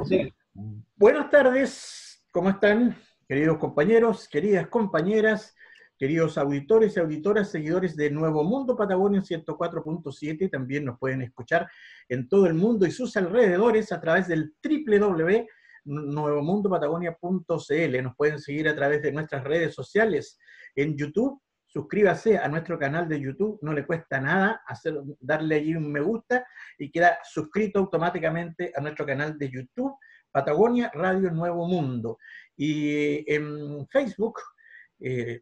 Sí. Buenas tardes, ¿cómo están, queridos compañeros, queridas compañeras, queridos auditores y auditoras, seguidores de Nuevo Mundo Patagonia 104.7? También nos pueden escuchar en todo el mundo y sus alrededores a través del www.nuevomundopatagonia.cl. Nos pueden seguir a través de nuestras redes sociales en YouTube. Suscríbase a nuestro canal de YouTube, no le cuesta nada darle allí un me gusta y queda suscrito automáticamente a nuestro canal de YouTube, Patagonia Radio Nuevo Mundo. Y en Facebook,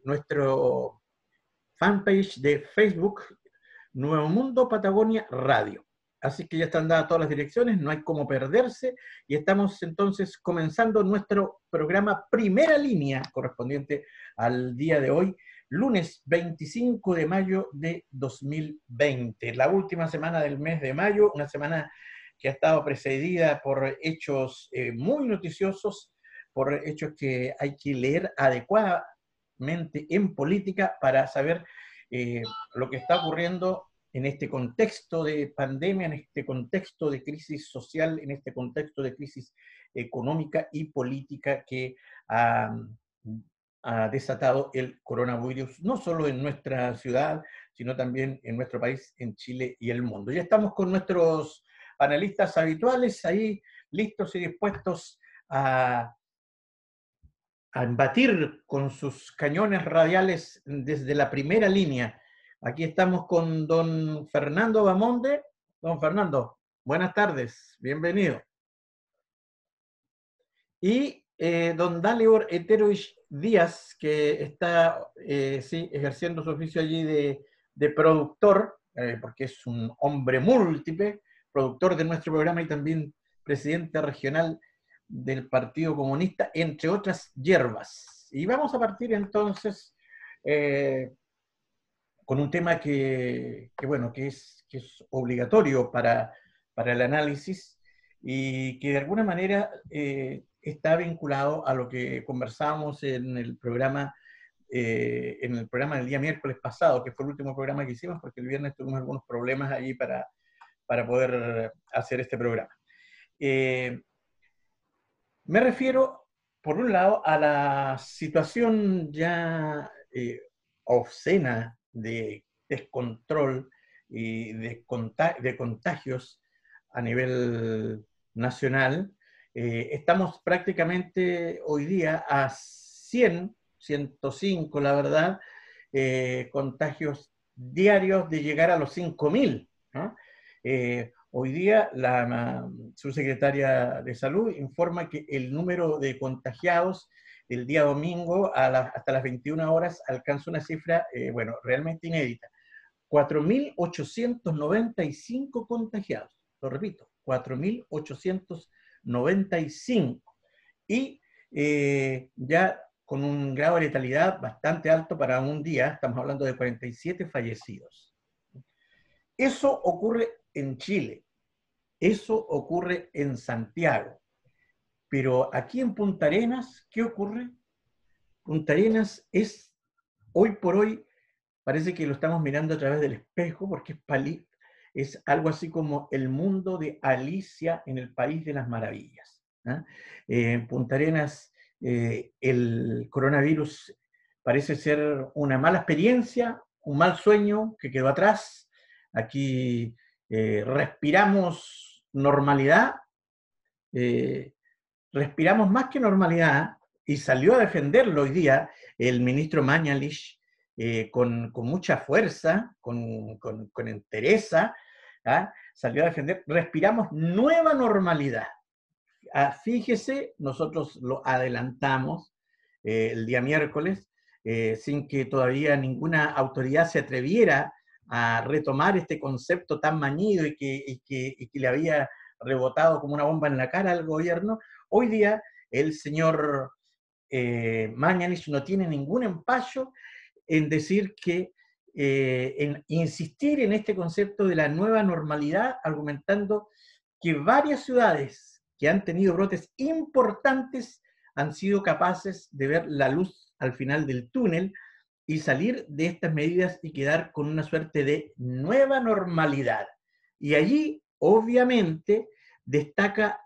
nuestro fanpage de Facebook, Nuevo Mundo Patagonia Radio. Así que ya están dadas todas las direcciones, no hay cómo perderse, y estamos entonces comenzando nuestro programa Primera Línea, correspondiente al día de hoy, lunes 25 de mayo de 2020, la última semana del mes de mayo, una semana que ha estado precedida por hechos muy noticiosos, por hechos que hay que leer adecuadamente en política para saber lo que está ocurriendo en este contexto de pandemia, en este contexto de crisis social, en este contexto de crisis económica y política que ha desatado el coronavirus, no solo en nuestra ciudad, sino también en nuestro país, en Chile y el mundo. Ya estamos con nuestros panelistas habituales ahí, listos y dispuestos a embatir con sus cañones radiales desde la primera línea. Aquí estamos con don Fernando Bamonde. Don Fernando, buenas tardes, bienvenido. Y don Dalibor Eterovich Díaz, que está sí, ejerciendo su oficio allí de productor, porque es un hombre múltiple, productor de nuestro programa y también presidente regional del Partido Comunista, entre otras hierbas. Y vamos a partir entonces con un tema bueno, que es obligatorio para el análisis y que de alguna manera está vinculado a lo que conversábamos en el programa del día miércoles pasado, que fue el último programa que hicimos, porque el viernes tuvimos algunos problemas allí para poder hacer este programa. Me refiero, por un lado, a la situación ya obscena de descontrol y de contagios a nivel nacional. Estamos prácticamente hoy día a 100, 105, la verdad, contagios diarios de llegar a los 5.000, ¿no? Hoy día la subsecretaria de Salud informa que el número de contagiados el día domingo hasta las 21 horas alcanza una cifra, bueno, realmente inédita. 4.895 contagiados. Lo repito, 4.895. Y ya con un grado de letalidad bastante alto para un día, estamos hablando de 47 fallecidos. Eso ocurre en Chile. Eso ocurre en Santiago. Pero aquí en Punta Arenas, ¿qué ocurre? Punta Arenas es, hoy por hoy, parece que lo estamos mirando a través del espejo, porque es algo así como el mundo de Alicia en el País de las Maravillas. En Punta Arenas, el coronavirus parece ser una mala experiencia, un mal sueño que quedó atrás. Aquí respiramos normalidad, respiramos más que normalidad, y salió a defenderlo hoy día el ministro Mañalich con mucha fuerza, con entereza, salió a defender, respiramos nueva normalidad. Fíjese, nosotros lo adelantamos el día miércoles, sin que todavía ninguna autoridad se atreviera a retomar este concepto tan mañido y que le había rebotado como una bomba en la cara al gobierno. Hoy día el señor Mañalich no tiene ningún empacho en decir que, en insistir en este concepto de la nueva normalidad, argumentando que varias ciudades que han tenido brotes importantes han sido capaces de ver la luz al final del túnel y salir de estas medidas y quedar con una suerte de nueva normalidad. Y allí, obviamente, destaca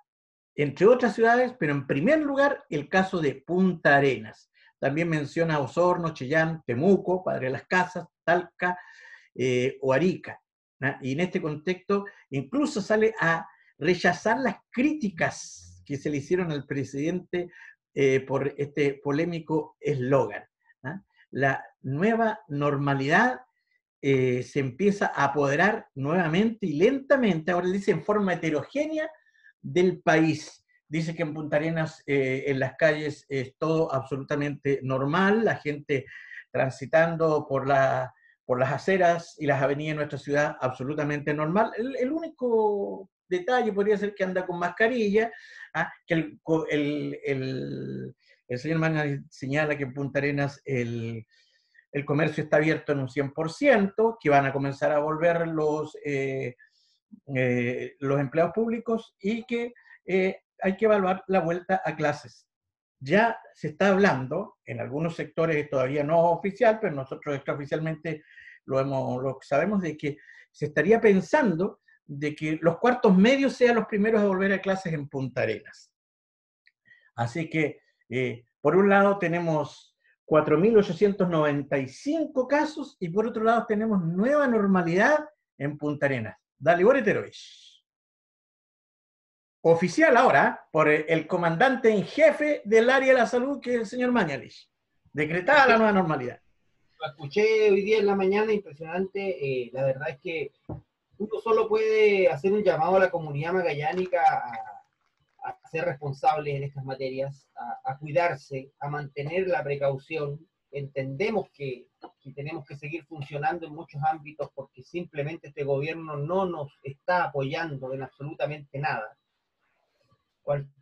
entre otras ciudades, pero en primer lugar el caso de Punta Arenas. También menciona Osorno, Chillán, Temuco, Padre Las Casas, Talca o Arica. ¿No? Y en este contexto incluso sale a rechazar las críticas que se le hicieron al presidente por este polémico eslogan. ¿No? La nueva normalidad se empieza a apoderar nuevamente y lentamente, ahora dice en forma heterogénea, del país. Dice que en Punta Arenas, en las calles, es todo absolutamente normal, la gente transitando por las aceras y las avenidas de nuestra ciudad, absolutamente normal. El único detalle podría ser que anda con mascarilla, que el señor Magna señala que en Punta Arenas el comercio está abierto en un 100%, que van a comenzar a volver los empleados públicos y que hay que evaluar la vuelta a clases. Ya se está hablando, en algunos sectores todavía no oficial, pero nosotros extraoficialmente lo sabemos, de que se estaría pensando de que los cuartos medios sean los primeros a volver a clases en Punta Arenas. Así que, por un lado tenemos 4.895 casos y por otro lado tenemos nueva normalidad en Punta Arenas. Dale, Terovich. Oficial ahora por el comandante en jefe del área de la salud, que es el señor Mañalich. Decretada la nueva normalidad. Lo escuché hoy día en la mañana, impresionante. La verdad es que uno solo puede hacer un llamado a la comunidad magallánica a ser responsables en estas materias, a cuidarse, a mantener la precaución. Entendemos que tenemos que seguir funcionando en muchos ámbitos porque simplemente este gobierno no nos está apoyando en absolutamente nada.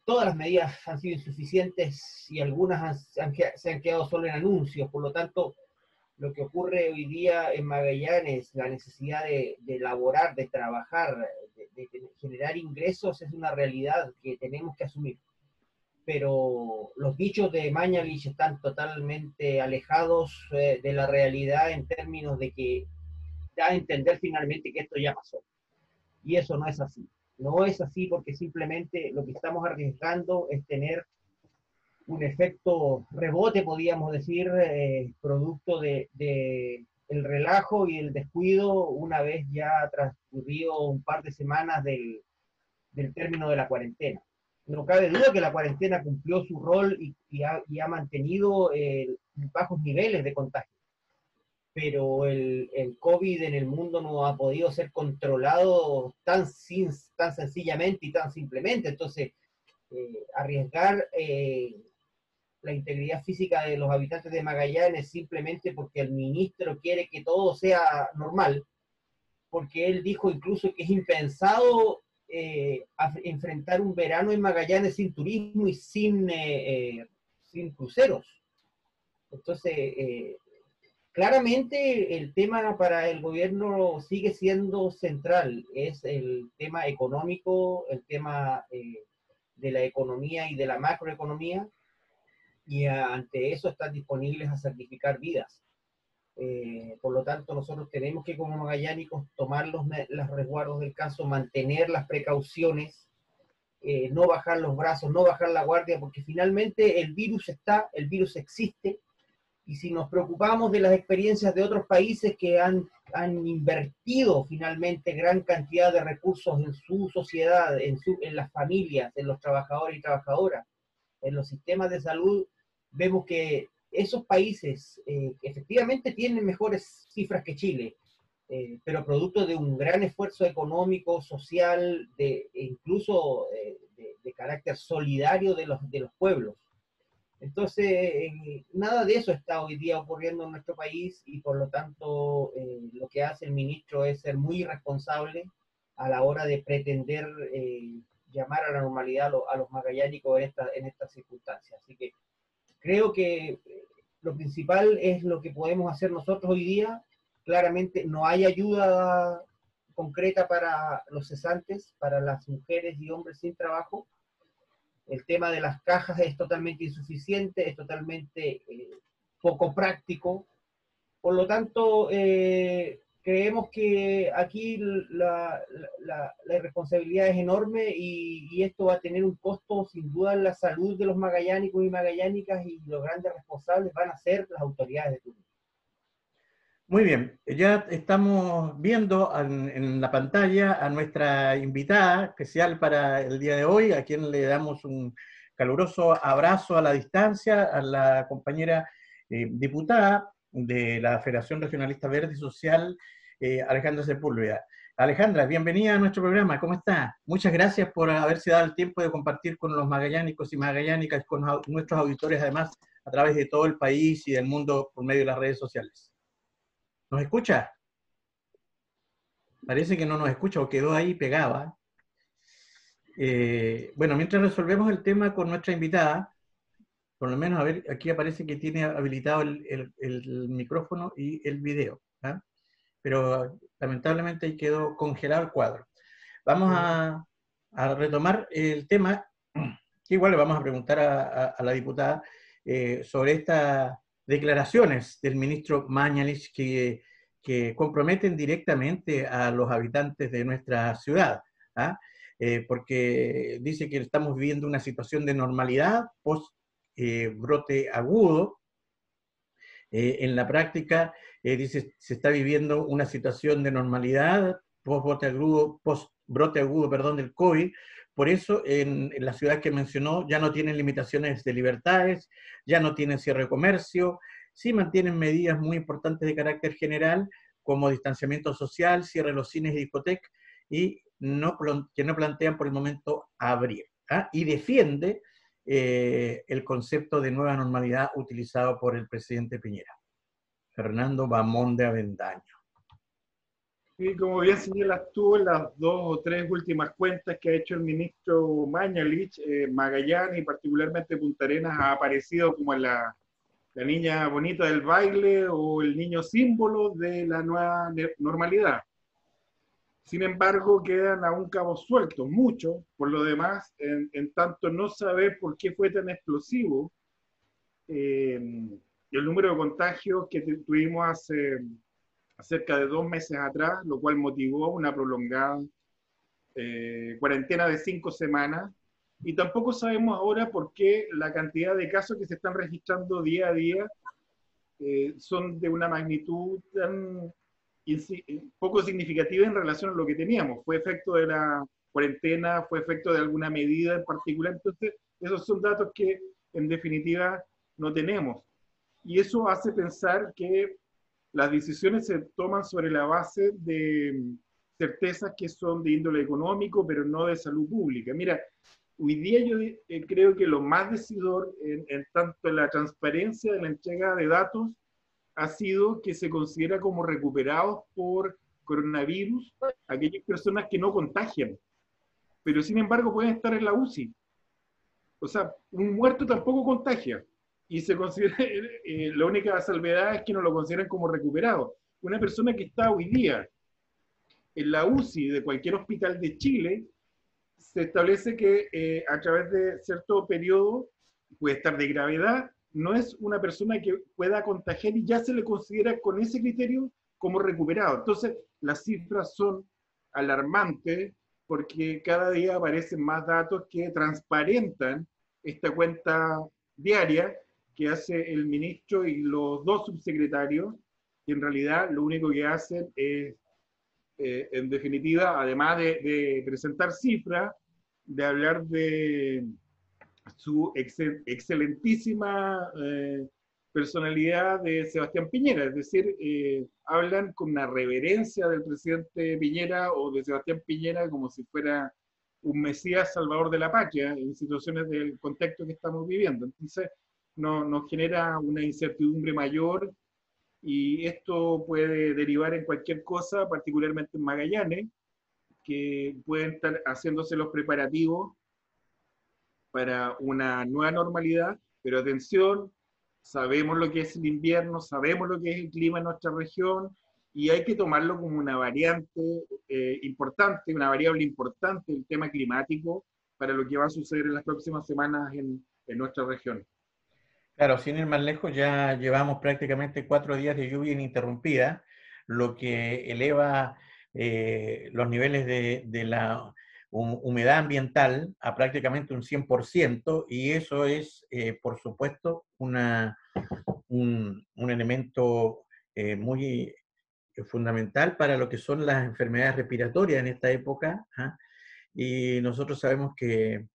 Todas las medidas han sido insuficientes y algunas se han quedado solo en anuncios. Por lo tanto, lo que ocurre hoy día en Magallanes, la necesidad de elaborar, de trabajar, de generar ingresos, es una realidad que tenemos que asumir. Pero los dichos de Mañalich están totalmente alejados de la realidad en términos de que da a entender finalmente que esto ya pasó. Y eso no es así. No es así porque simplemente lo que estamos arriesgando es tener un efecto rebote, podríamos decir, producto de el relajo y el descuido una vez ya transcurrido un par de semanas del término de la cuarentena. No cabe duda que la cuarentena cumplió su rol y ha mantenido bajos niveles de contagio. Pero el COVID en el mundo no ha podido ser controlado tan sencillamente y tan simplemente. Entonces, arriesgar la integridad física de los habitantes de Magallanes simplemente porque el ministro quiere que todo sea normal, porque él dijo incluso que es impensado enfrentar un verano en Magallanes sin turismo y sin cruceros. Entonces, claramente el tema para el gobierno sigue siendo central, es el tema económico, el tema de la economía y de la macroeconomía, y ante eso están disponibles a sacrificar vidas. Por lo tanto, nosotros tenemos que, como magallánicos, tomar los resguardos del caso, mantener las precauciones, no bajar los brazos, no bajar la guardia, porque finalmente el virus está, el virus existe, y si nos preocupamos de las experiencias de otros países que han invertido finalmente gran cantidad de recursos en su sociedad, en las familias, en los trabajadores y trabajadoras, en los sistemas de salud, vemos que esos países efectivamente tienen mejores cifras que Chile, pero producto de un gran esfuerzo económico, social, incluso de carácter solidario de los pueblos. Entonces, nada de eso está hoy día ocurriendo en nuestro país y por lo tanto lo que hace el ministro es ser muy irresponsable a la hora de pretender llamar a la normalidad a los magallánicos en estas circunstancias. Así que creo que lo principal es lo que podemos hacer nosotros hoy día. Claramente no hay ayuda concreta para los cesantes, para las mujeres y hombres sin trabajo. El tema de las cajas es totalmente insuficiente, es totalmente poco práctico. Por lo tanto, creemos que aquí la responsabilidad es enorme y esto va a tener un costo sin duda en la salud de los magallánicos y magallánicas, y los grandes responsables van a ser las autoridades de turno. Muy bien, ya estamos viendo en la pantalla a nuestra invitada especial para el día de hoy, a quien le damos un caluroso abrazo a la distancia, a la compañera diputada de la Federación Regionalista Verde y Social, Alejandra Sepúlveda. Alejandra, bienvenida a nuestro programa, ¿cómo está? Muchas gracias por haberse dado el tiempo de compartir con los magallánicos y magallánicas, con nuestros auditores además, a través de todo el país y del mundo por medio de las redes sociales. ¿Nos escucha? Parece que no nos escucha o quedó ahí pegada. Bueno, mientras resolvemos el tema con nuestra invitada, por lo menos, a ver, aquí aparece que tiene habilitado el micrófono y el video, ¿ah? Pero lamentablemente ahí quedó congelado el cuadro. Vamos a retomar el tema, que igual le vamos a preguntar a la diputada sobre estas declaraciones del ministro Mañalich que comprometen directamente a los habitantes de nuestra ciudad, ¿ah? Porque dice que estamos viviendo una situación de normalidad post brote agudo. En la práctica, dice, se está viviendo una situación de normalidad post brote agudo, perdón, del COVID. Por eso, en la ciudad que mencionó, ya no tienen limitaciones de libertades, ya no tienen cierre de comercio, sí mantienen medidas muy importantes de carácter general, como distanciamiento social, cierre de los cines y discotecas, y que no plantean por el momento abrir. ¿Ah? Y defiende el concepto de nueva normalidad utilizado por el presidente Piñera. Fernando Bamón de Avendaño. Y como bien señalas tú, en las 2 o 3 últimas cuentas que ha hecho el ministro Mañalich, Magallanes y particularmente Punta Arenas ha aparecido como la niña bonita del baile o el niño símbolo de la nueva normalidad. Sin embargo, quedan aún cabos sueltos, muchos, por lo demás, en tanto no saber por qué fue tan explosivo el número de contagios que tuvimos hace cerca de 2 meses atrás, lo cual motivó una prolongada cuarentena de 5 semanas, y tampoco sabemos ahora por qué la cantidad de casos que se están registrando día a día son de una magnitud tan poco significativa en relación a lo que teníamos. Fue efecto de la cuarentena, fue efecto de alguna medida en particular. Entonces, esos son datos que en definitiva no tenemos. Y eso hace pensar que las decisiones se toman sobre la base de certezas que son de índole económico, pero no de salud pública. Mira, hoy día yo creo que lo más decidor en tanto en la transparencia de la entrega de datos ha sido que se considera como recuperados por coronavirus aquellas personas que no contagian, pero sin embargo pueden estar en la UCI. O sea, un muerto tampoco contagia, y se considera, la única salvedad es que no lo consideran como recuperado. Una persona que está hoy día en la UCI de cualquier hospital de Chile, se establece que a través de cierto periodo puede estar de gravedad, no es una persona que pueda contagiar y ya se le considera con ese criterio como recuperado. Entonces, las cifras son alarmantes porque cada día aparecen más datos que transparentan esta cuenta diaria que hace el ministro y los 2 subsecretarios, y en realidad lo único que hacen es, en definitiva, además de presentar cifras, de hablar de su excelentísima personalidad de Sebastián Piñera, es decir, hablan con una reverencia del presidente Piñera o de Sebastián Piñera como si fuera un mesías salvador de la patria en situaciones del contexto que estamos viviendo. Entonces, nos genera una incertidumbre mayor, y esto puede derivar en cualquier cosa, particularmente en Magallanes, que pueden estar haciéndose los preparativos para una nueva normalidad, pero atención, sabemos lo que es el invierno, sabemos lo que es el clima en nuestra región, y hay que tomarlo como una variante importante, una variable importante, el tema climático, para lo que va a suceder en las próximas semanas en nuestra región. Claro, sin ir más lejos, ya llevamos prácticamente 4 días de lluvia ininterrumpida, lo que eleva los niveles de la humedad ambiental a prácticamente un 100%, y eso es, por supuesto, un elemento muy fundamental para lo que son las enfermedades respiratorias en esta época, ¿ah? Y nosotros sabemos que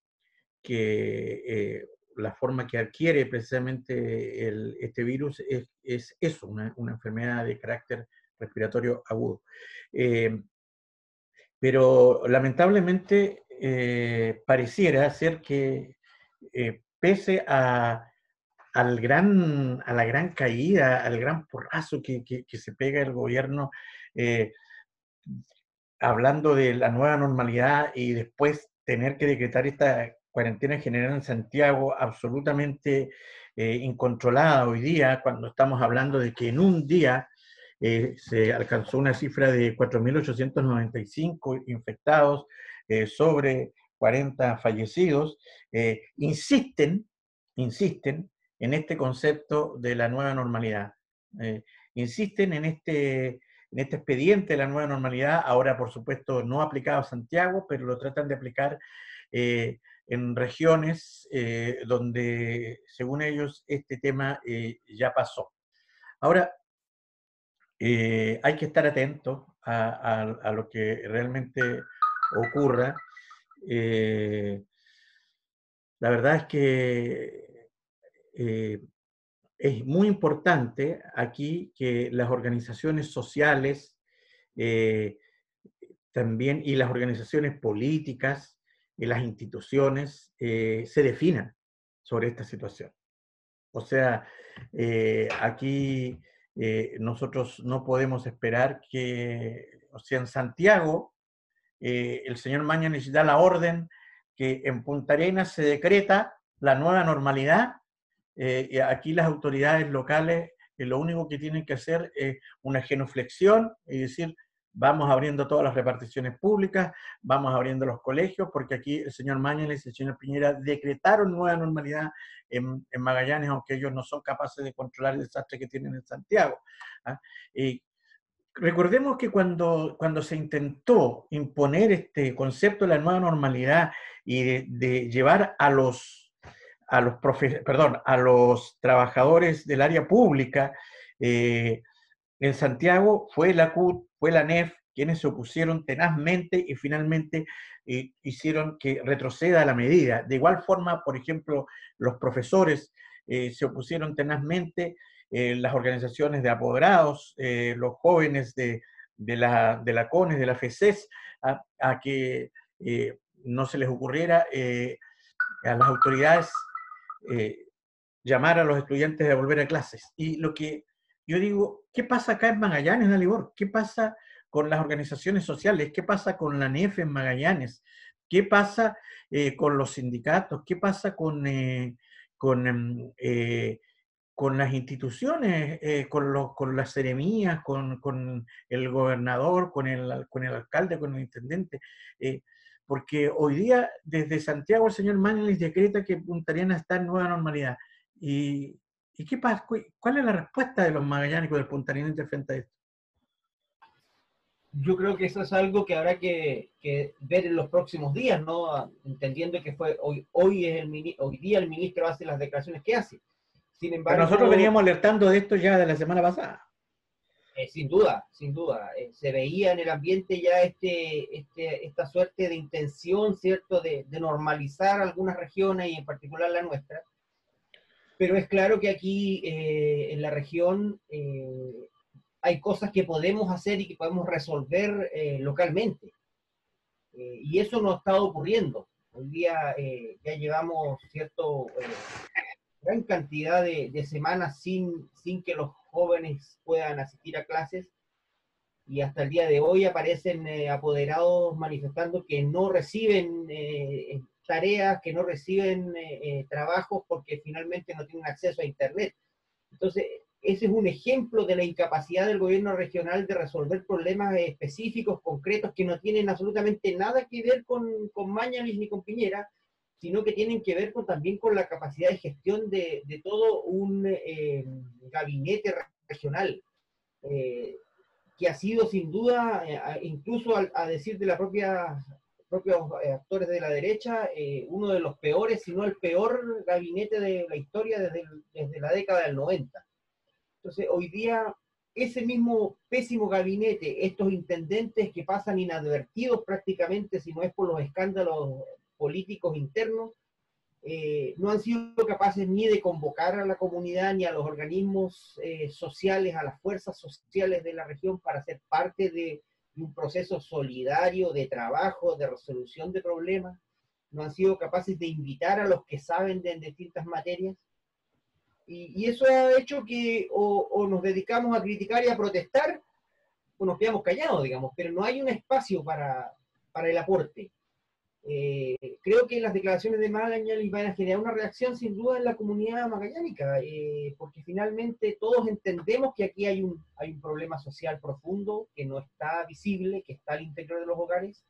la forma que adquiere precisamente este virus es eso, una enfermedad de carácter respiratorio agudo. Pero lamentablemente pareciera ser que pese a la gran caída, al gran porrazo que se pega el gobierno, eh, hablando de la nueva normalidad y después tener que decretar esta cuarentena general en Santiago absolutamente incontrolada hoy día, cuando estamos hablando de que en un día se alcanzó una cifra de 4.895 infectados, sobre 40 fallecidos, insisten en este concepto de la nueva normalidad. Insisten en este expediente de la nueva normalidad, ahora por supuesto no aplicado a Santiago, pero lo tratan de aplicar en regiones donde, según ellos, este tema ya pasó. Ahora, hay que estar atentos a lo que realmente ocurra. La verdad es que es muy importante aquí que las organizaciones sociales también y las organizaciones políticas y las instituciones se definan sobre esta situación. O sea, aquí nosotros no podemos esperar que, o sea, en Santiago, el señor Mañalich da la orden que en Punta Arenas se decreta la nueva normalidad. Y aquí las autoridades locales lo único que tienen que hacer es una genuflexión y decir, vamos abriendo todas las reparticiones públicas, vamos abriendo los colegios, porque aquí el señor Mañalich y el señor Piñera decretaron nueva normalidad en Magallanes, aunque ellos no son capaces de controlar el desastre que tienen en Santiago. ¿Ah? Y recordemos que cuando se intentó imponer este concepto de la nueva normalidad y de llevar a los trabajadores del área pública en Santiago, fue la CUT, fue la NEF, quienes se opusieron tenazmente y finalmente hicieron que retroceda la medida. De igual forma, por ejemplo, los profesores se opusieron tenazmente, las organizaciones de apoderados, los jóvenes de la CONES, de la FECES, a que no se les ocurriera a las autoridades llamar a los estudiantes a volver a clases. Y lo que yo digo, ¿qué pasa acá en Magallanes, Dalibor? ¿Qué pasa con las organizaciones sociales? ¿Qué pasa con la NEF en Magallanes? ¿Qué pasa con los sindicatos? ¿Qué pasa con, con las instituciones, con las seremías, con el gobernador, con el alcalde, con el intendente? Porque hoy día, desde Santiago, el señor Mañalich decreta que Punta Arenas está en nueva normalidad. ¿Y qué pasa? ¿Cuál es la respuesta de los magallánicos del puntarenenses frente a esto? Yo creo que eso es algo que habrá que ver en los próximos días, ¿no? Entendiendo que hoy día el ministro hace las declaraciones que hace. Sin embargo, pero nosotros veníamos alertando de esto ya de la semana pasada. Sin duda, sin duda. Se veía en el ambiente ya esta suerte de intención, ¿cierto?, de normalizar algunas regiones y en particular la nuestra. Pero es claro que aquí en la región hay cosas que podemos hacer y que podemos resolver localmente. Y eso no ha estado ocurriendo. Hoy día ya llevamos gran cantidad de semanas sin que los jóvenes puedan asistir a clases, y hasta el día de hoy aparecen apoderados manifestando que no reciben tareas, que no reciben trabajos porque finalmente no tienen acceso a Internet. Entonces, ese es un ejemplo de la incapacidad del gobierno regional de resolver problemas específicos, concretos, que no tienen absolutamente nada que ver con Mañalich ni con Piñera, sino que tienen que ver también con la capacidad de gestión de todo un gabinete regional, que ha sido sin duda, incluso a decir de la propios actores de la derecha, uno de los peores, si no el peor gabinete de la historia desde la década del 90. Entonces, hoy día, ese mismo pésimo gabinete, estos intendentes que pasan inadvertidos prácticamente, si no es por los escándalos políticos internos, no han sido capaces ni de convocar a la comunidad ni a los organismos sociales, a las fuerzas sociales de la región para ser parte de un proceso solidario de trabajo, de resolución de problemas. No han sido capaces de invitar a los que saben de distintas materias. Y eso ha hecho que o nos dedicamos a criticar y a protestar, o nos quedamos callados, digamos, pero no hay un espacio para el aporte. Creo que las declaraciones de Magallanes van a generar una reacción sin duda en la comunidad magallánica, porque finalmente todos entendemos que aquí hay un problema social profundo que no está visible, que está al interior de los hogares.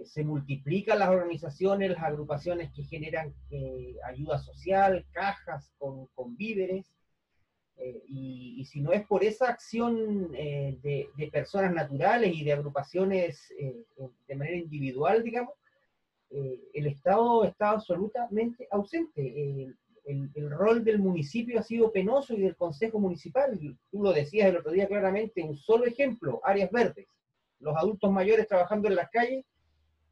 Se multiplican las organizaciones, las agrupaciones que generan ayuda social, cajas con víveres, y si no es por esa acción de personas naturales y de agrupaciones de manera individual, digamos, el Estado está absolutamente ausente. El rol del municipio ha sido penoso y del Consejo Municipal. Tú lo decías el otro día claramente, un solo ejemplo, áreas verdes. Los adultos mayores trabajando en las calles,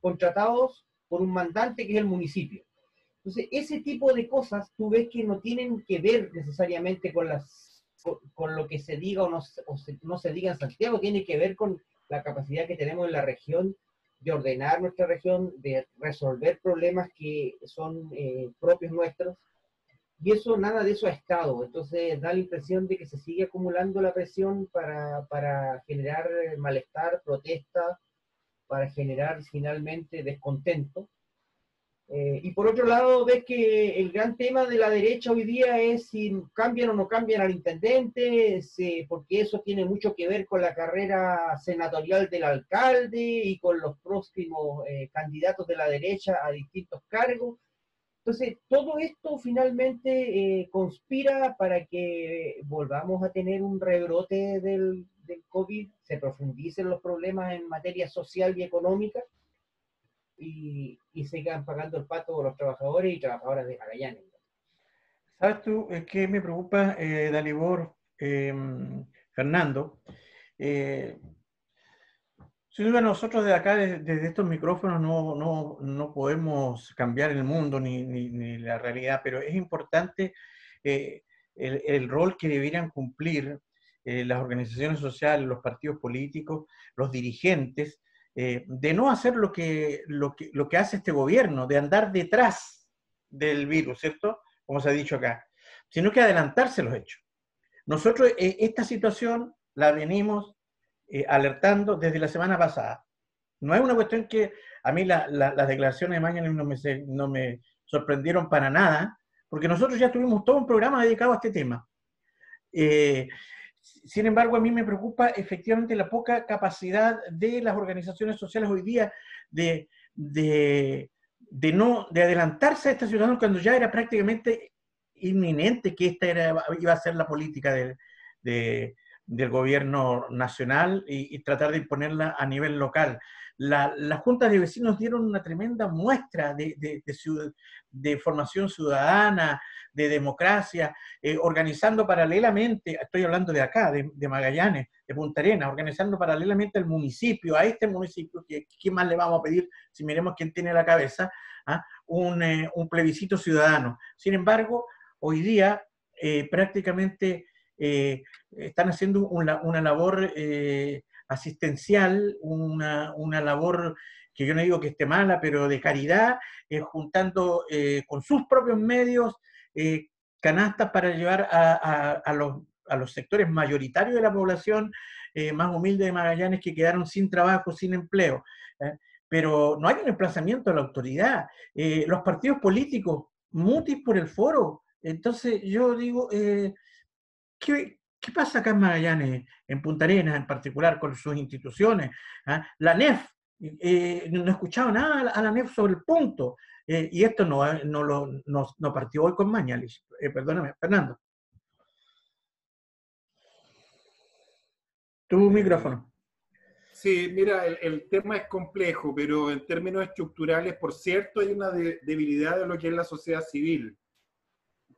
contratados por un mandante que es el municipio. Entonces, ese tipo de cosas tú ves que no tienen que ver necesariamente con lo que se diga o no se diga en Santiago, tiene que ver con la capacidad que tenemos en la región de ordenar nuestra región, de resolver problemas que son propios nuestros, y eso, nada de eso ha estado. Entonces da la impresión de que se sigue acumulando la presión para generar malestar, protesta, para generar finalmente descontento. Y por otro lado, ves que el gran tema de la derecha hoy día es si cambian o no cambian al intendente, porque eso tiene mucho que ver con la carrera senatorial del alcalde y con los próximos candidatos de la derecha a distintos cargos. Entonces, todo esto finalmente conspira para que volvamos a tener un rebrote del COVID, se profundicen los problemas en materia social y económica, y sigan pagando el pato los trabajadores y trabajadoras de Magallanes. ¿Sabes tú qué me preocupa, Dalibor, Fernando? Sin duda nosotros de acá, desde estos micrófonos, no podemos cambiar el mundo ni la realidad, pero es importante el rol que debieran cumplir las organizaciones sociales, los partidos políticos, los dirigentes, de no hacer lo que hace este gobierno, de andar detrás del virus, ¿cierto? Como se ha dicho acá, sino que adelantarse los hechos. Nosotros esta situación la venimos alertando desde la semana pasada. No es una cuestión que a mí las declaraciones de Magallanes no me sorprendieron para nada, porque nosotros ya tuvimos todo un programa dedicado a este tema. Sin embargo, a mí me preocupa efectivamente la poca capacidad de las organizaciones sociales hoy día de adelantarse a esta situación cuando ya era prácticamente inminente que esta iba a ser la política del gobierno nacional y tratar de imponerla a nivel local. Las juntas de vecinos dieron una tremenda muestra de formación ciudadana, de democracia, organizando paralelamente, estoy hablando de acá, de Magallanes, de Punta Arenas, organizando paralelamente al municipio, a este municipio, ¿qué más le vamos a pedir si miremos quién tiene la cabeza? Un plebiscito ciudadano. Sin embargo, hoy día prácticamente están haciendo una labor asistencial, una labor que yo no digo que esté mala, pero de caridad, juntando con sus propios medios canastas para llevar a los sectores mayoritarios de la población más humilde de Magallanes que quedaron sin trabajo, sin empleo. Pero no hay un emplazamiento de la autoridad. Los partidos políticos mutis por el foro. Entonces yo digo, ¿qué pasa acá en Magallanes, en Punta Arenas en particular, con sus instituciones? La NEF, no he escuchado nada a la NEF sobre el punto. Y esto no partió hoy con Mañalich. Perdóname, Fernando. Tu micrófono. Sí, mira, el tema es complejo, pero en términos estructurales, por cierto, hay una debilidad de lo que es la sociedad civil.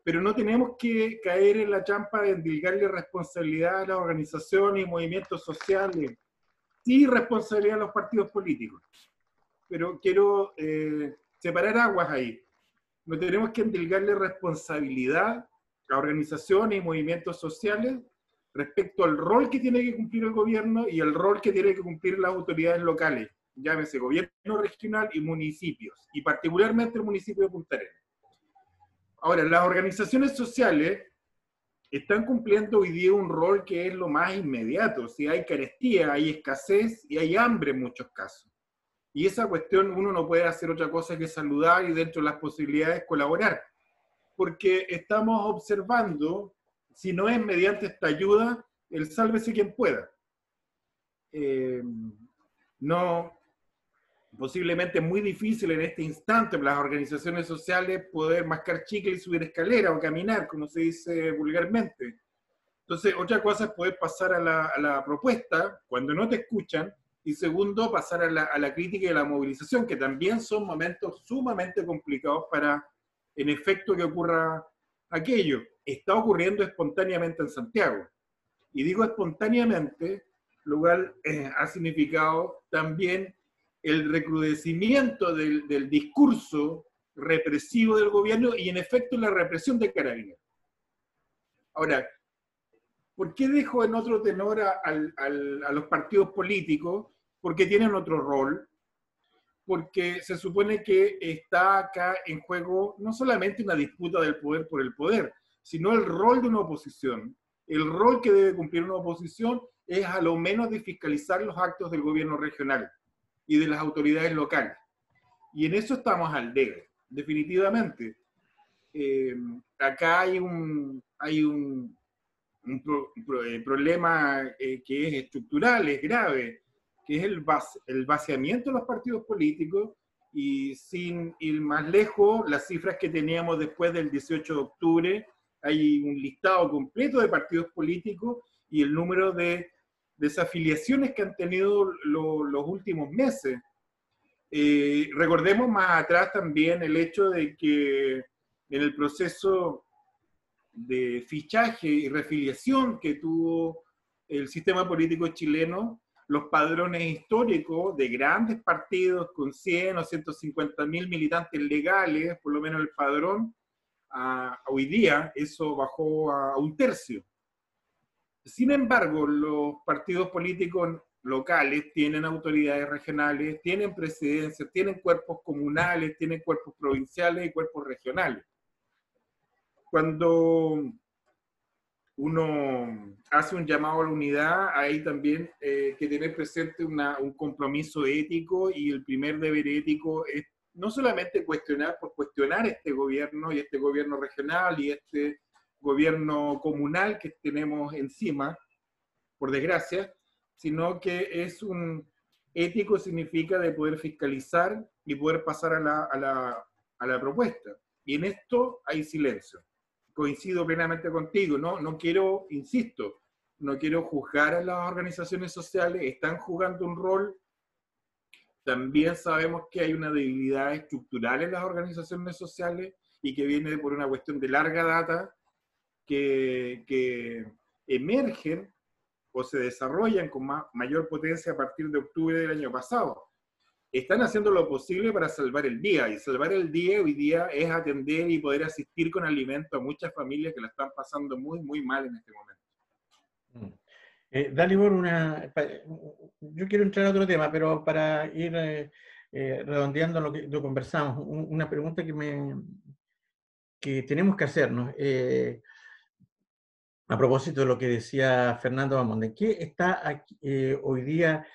Pero no tenemos que caer en la trampa de endilgarle responsabilidad a las organizaciones y movimientos sociales, sí responsabilidad a los partidos políticos. Pero quiero separar aguas ahí. No tenemos que endilgarle responsabilidad a organizaciones y movimientos sociales respecto al rol que tiene que cumplir el gobierno y el rol que tiene que cumplir las autoridades locales, llámese gobierno regional y municipios, y particularmente el municipio de Punta Arenas. Ahora, las organizaciones sociales están cumpliendo hoy día un rol que es lo más inmediato. Si hay carestía, hay escasez y hay hambre en muchos casos. Y esa cuestión uno no puede hacer otra cosa que saludar y dentro de las posibilidades colaborar. Porque estamos observando, si no es mediante esta ayuda, el sálvese quien pueda. No, posiblemente es muy difícil en este instante para las organizaciones sociales poder mascar chicle y subir escalera o caminar, como se dice vulgarmente. Entonces, otra cosa es poder pasar a la propuesta cuando no te escuchan, y segundo, pasar a la crítica y a la movilización, que también son momentos sumamente complicados para, en efecto, que ocurra aquello. Está ocurriendo espontáneamente en Santiago. Y digo espontáneamente, lo cual ha significado también el recrudecimiento del discurso represivo del gobierno y, en efecto, la represión de Carabineros. Ahora, ¿por qué dejo en otro tenor a los partidos políticos? Porque tienen otro rol, porque se supone que está acá en juego no solamente una disputa del poder por el poder, sino el rol de una oposición. El rol que debe cumplir una oposición es a lo menos de fiscalizar los actos del gobierno regional y de las autoridades locales. Y en eso estamos al debe, definitivamente. Acá hay un problema que es estructural, es grave, que es el vaciamiento de los partidos políticos, y sin ir más lejos, las cifras que teníamos después del 18 de octubre, hay un listado completo de partidos políticos y el número de desafiliaciones que han tenido los últimos meses. Recordemos más atrás también el hecho de que en el proceso de fichaje y refiliación que tuvo el sistema político chileno, los padrones históricos de grandes partidos con 100 o 150 mil militantes legales, por lo menos el padrón, hoy día eso bajó a un tercio. Sin embargo, los partidos políticos locales tienen autoridades regionales, tienen presidencias, tienen cuerpos comunales, tienen cuerpos provinciales y cuerpos regionales. Cuando uno hace un llamado a la unidad, hay también que tener presente un compromiso ético, y el primer deber ético es no solamente cuestionar por cuestionar este gobierno y este gobierno regional y este gobierno comunal que tenemos encima, por desgracia, sino que es un ético, significa de poder fiscalizar y poder pasar a la propuesta. Y en esto hay silencio. Coincido plenamente contigo, no quiero, insisto, no quiero juzgar a las organizaciones sociales, están jugando un rol. También sabemos que hay una debilidad estructural en las organizaciones sociales y que viene por una cuestión de larga data, que emergen o se desarrollan con mayor potencia a partir de octubre del año pasado. Están haciendo lo posible para salvar el día, y salvar el día hoy día es atender y poder asistir con alimento a muchas familias que la están pasando muy, muy mal en este momento. Dalibor, yo quiero entrar a otro tema, pero para ir redondeando lo que lo conversamos, una pregunta que tenemos que hacernos, a propósito de lo que decía Fernando Bamonde. ¿Qué está aquí, hoy día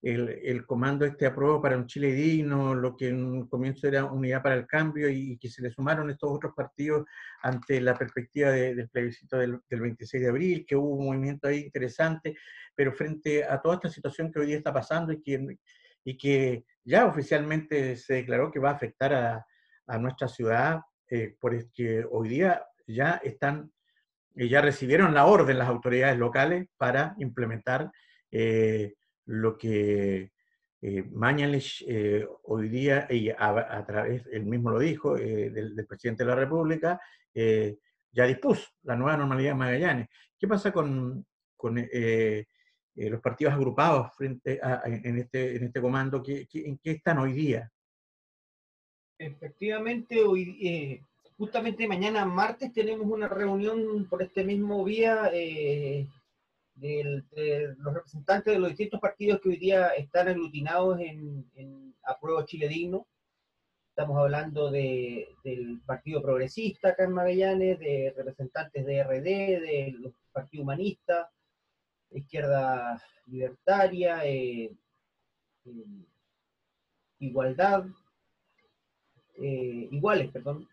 el comando apruebo para un Chile digno, lo que en un comienzo era Unidad para el Cambio, y que se le sumaron estos otros partidos ante la perspectiva del plebiscito del 26 de abril, que hubo un movimiento ahí interesante, pero frente a toda esta situación que hoy día está pasando y que ya oficialmente se declaró que va a afectar a nuestra ciudad, porque hoy día ya están ya recibieron la orden las autoridades locales para implementar lo que Mañalich hoy día, y a través, él mismo lo dijo, del presidente de la República, ya dispuso la nueva normalidad en Magallanes. ¿Qué pasa con los partidos agrupados en este comando? ¿En qué están hoy día? Efectivamente, justamente mañana martes tenemos una reunión por este mismo vía de los representantes de los distintos partidos que hoy día están aglutinados en Apruebo Chile Digno. Estamos hablando del Partido Progresista acá en Magallanes, de representantes de RD, de los partidos humanistas, de Izquierda Libertaria, Igualdad, Iguales, perdón.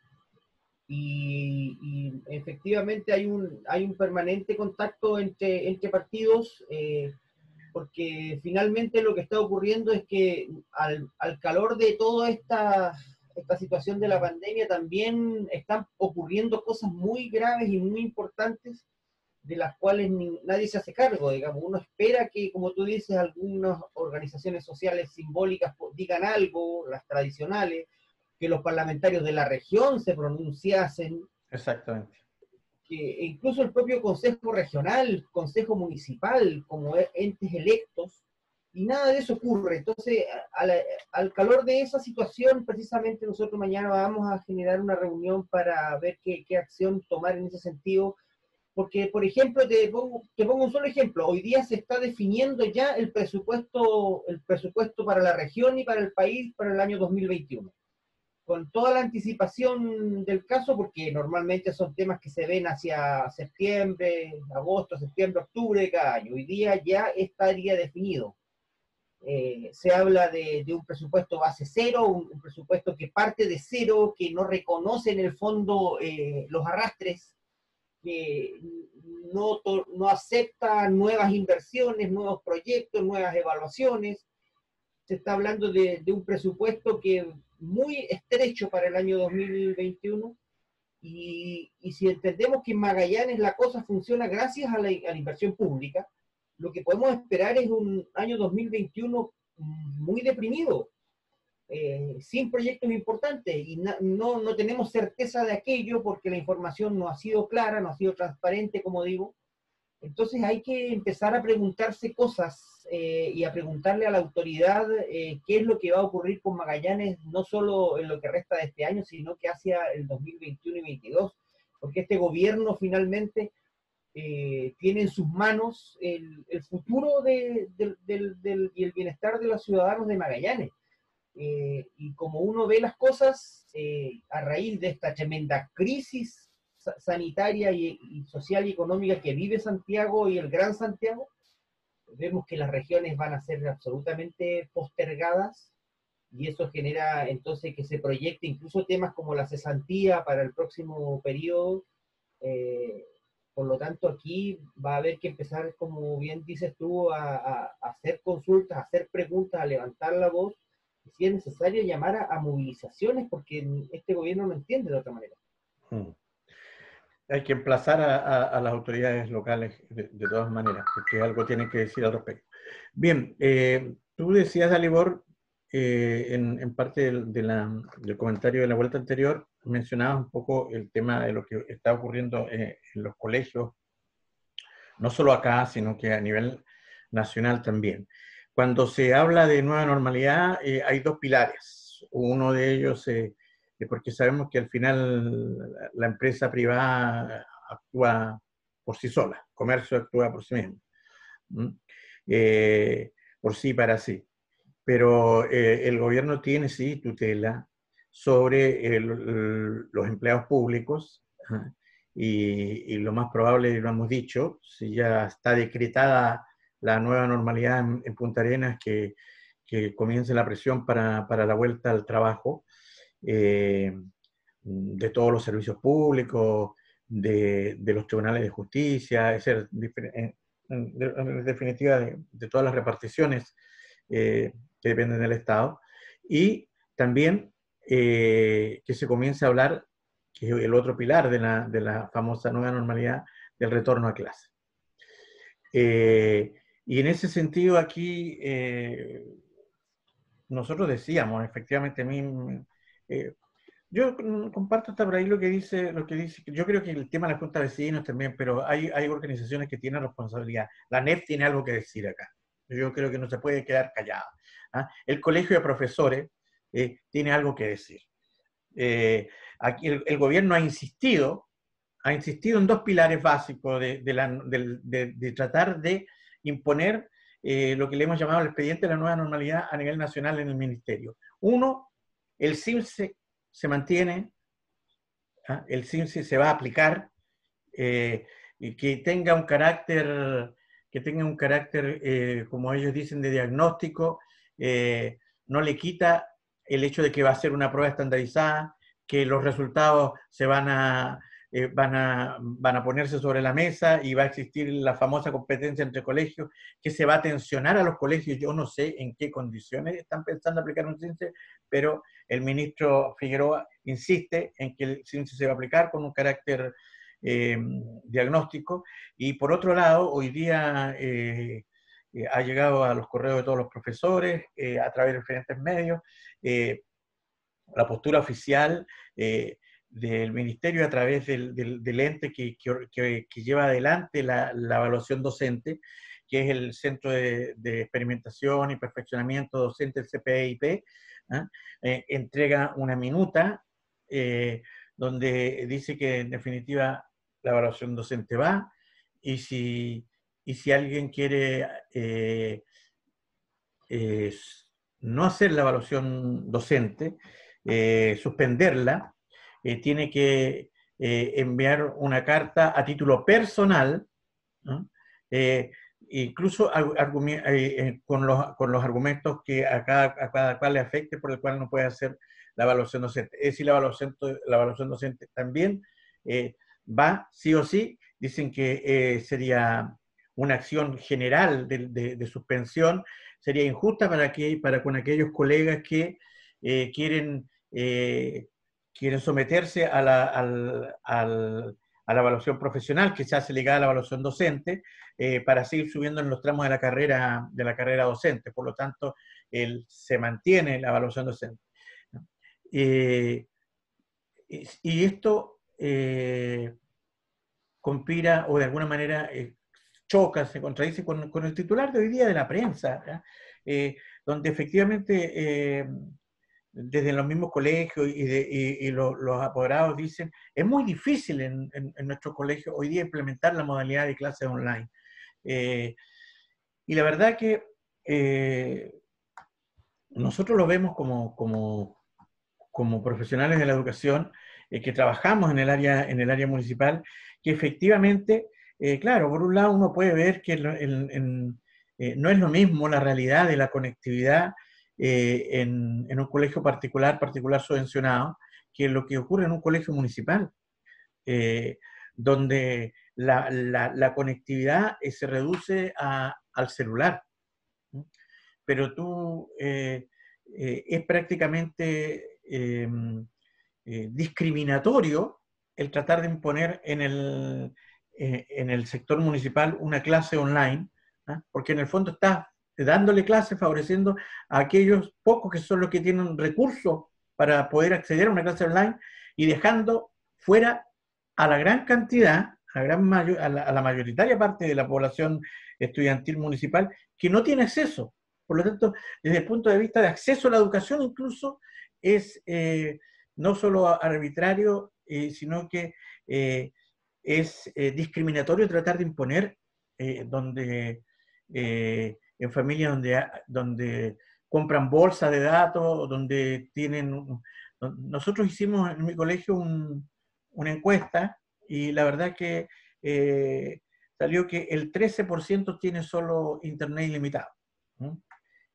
Y efectivamente hay un permanente contacto entre partidos, porque finalmente lo que está ocurriendo es que al calor de toda esta situación de la pandemia también están ocurriendo cosas muy graves y muy importantes de las cuales nadie se hace cargo, digamos. Uno espera que, como tú dices, algunas organizaciones sociales simbólicas digan algo, las tradicionales, que los parlamentarios de la región se pronunciasen. Exactamente. Que incluso el propio Consejo Regional, Consejo Municipal, como entes electos, y nada de eso ocurre. Entonces, al calor de esa situación, precisamente nosotros mañana vamos a generar una reunión para ver qué acción tomar en ese sentido, porque, por ejemplo, te pongo un solo ejemplo. Hoy día se está definiendo ya el presupuesto para la región y para el país para el año 2021. Con toda la anticipación del caso, porque normalmente son temas que se ven hacia septiembre, agosto, septiembre, octubre de cada año. Hoy día ya estaría definido. Se habla de un presupuesto base cero, un presupuesto que parte de cero, que no reconoce en el fondo los arrastres, que no acepta nuevas inversiones, nuevos proyectos, nuevas evaluaciones. Se está hablando de un presupuesto que muy estrecho para el año 2021, y si entendemos que en Magallanes la cosa funciona gracias a la inversión pública, lo que podemos esperar es un año 2021 muy deprimido, sin proyectos importantes, y no tenemos certeza de aquello porque la información no ha sido clara, no ha sido transparente, como digo. Entonces hay que empezar a preguntarse cosas y a preguntarle a la autoridad qué es lo que va a ocurrir con Magallanes, no solo en lo que resta de este año, sino que hacia el 2021 y 2022, porque este gobierno finalmente tiene en sus manos el futuro y el bienestar de los ciudadanos de Magallanes. Y como uno ve las cosas, a raíz de esta tremenda crisis sanitaria y social y económica que vive Santiago y el Gran Santiago, vemos que las regiones van a ser absolutamente postergadas, y eso genera entonces que se proyecte incluso temas como la cesantía para el próximo periodo. Por lo tanto, aquí va a haber que empezar, como bien dices tú, a hacer consultas, a hacer preguntas, a levantar la voz, y si es necesario llamar a movilizaciones, porque este gobierno no entiende de otra manera. Hay que emplazar a las autoridades locales de todas maneras, porque algo tienen que decir al respecto. Bien, tú decías, Dalibor, en parte del comentario de la vuelta anterior, mencionabas un poco el tema de lo que está ocurriendo en los colegios, no solo acá, sino que a nivel nacional también. Cuando se habla de nueva normalidad, hay dos pilares. Uno de ellos porque sabemos que al final la empresa privada actúa por sí sola, el comercio actúa por sí mismo, por sí para sí. Pero el gobierno tiene sí tutela sobre los empleados públicos, y lo más probable, lo hemos dicho, si ya está decretada la nueva normalidad en Punta Arenas, que comience la presión para la vuelta al trabajo, de todos los servicios públicos, de los tribunales de justicia, es decir, en definitiva de todas las reparticiones que dependen del Estado, y también que se comience a hablar, que es el otro pilar de la famosa nueva normalidad, del retorno a clase. Y en ese sentido aquí nosotros decíamos, efectivamente, yo comparto hasta por ahí lo que dice, yo creo que el tema de la Junta de Vecinos también, pero hay organizaciones que tienen responsabilidad. La NEF tiene algo que decir acá. Yo creo que no se puede quedar callada. ¿Ah? El Colegio de Profesores tiene algo que decir. Aquí el gobierno ha insistido en dos pilares básicos de tratar de imponer lo que le hemos llamado el expediente de la nueva normalidad a nivel nacional en el ministerio. Uno, el CIMSE se mantiene, ¿ah? El CIMSE se va a aplicar, y que tenga un carácter, como ellos dicen, de diagnóstico, no le quita el hecho de que va a ser una prueba estandarizada, que los resultados van a ponerse sobre la mesa y va a existir la famosa competencia entre colegios, que se va a tensionar a los colegios. Yo no sé en qué condiciones están pensando aplicar un CIMSE, pero el ministro Figueroa insiste en que el CIMSE se va a aplicar con un carácter diagnóstico. Y por otro lado, hoy día ha llegado a los correos de todos los profesores, a través de diferentes medios, la postura oficial del ministerio a través del ente que lleva adelante la evaluación docente, que es el Centro de Experimentación y Perfeccionamiento Docente, el CPEIP, ¿ah? Entrega una minuta donde dice que en definitiva la evaluación docente va, y si alguien quiere no hacer la evaluación docente, suspenderla, tiene que enviar una carta a título personal, ¿no? Incluso con los argumentos que a cada cual le afecte, por el cual no puede hacer la evaluación docente. Es decir, la evaluación docente también va sí o sí. Dicen que sería una acción general de suspensión, sería injusta para con aquellos colegas que quieren someterse a la evaluación profesional que se hace ligada a la evaluación docente, para seguir subiendo en los tramos de la carrera docente. Por lo tanto, se mantiene la evaluación docente. Y esto conspira, o de alguna manera choca, se contradice con el titular de hoy día de la prensa, donde efectivamente desde los mismos colegios y los apoderados dicen, es muy difícil en nuestro colegio hoy día implementar la modalidad de clases online. Y la verdad que nosotros lo vemos como profesionales de la educación, que trabajamos en el área municipal, que efectivamente, claro, por un lado uno puede ver que no es lo mismo la realidad de la conectividad en un colegio particular subvencionado, que lo que ocurre en un colegio municipal, donde la conectividad se reduce al celular. Pero es prácticamente discriminatorio el tratar de imponer en el sector municipal una clase online, ¿ah? Porque en el fondo está dándole clases, favoreciendo a aquellos pocos que son los que tienen recursos para poder acceder a una clase online, y dejando fuera a la gran cantidad, a la mayoritaria parte de la población estudiantil municipal que no tiene acceso. Por lo tanto, desde el punto de vista de acceso a la educación, incluso es no solo arbitrario, sino que es discriminatorio tratar de imponer en familias donde compran bolsas de datos, donde tienen... Nosotros hicimos en mi colegio una encuesta, y la verdad que salió que el 13% tiene solo internet ilimitado.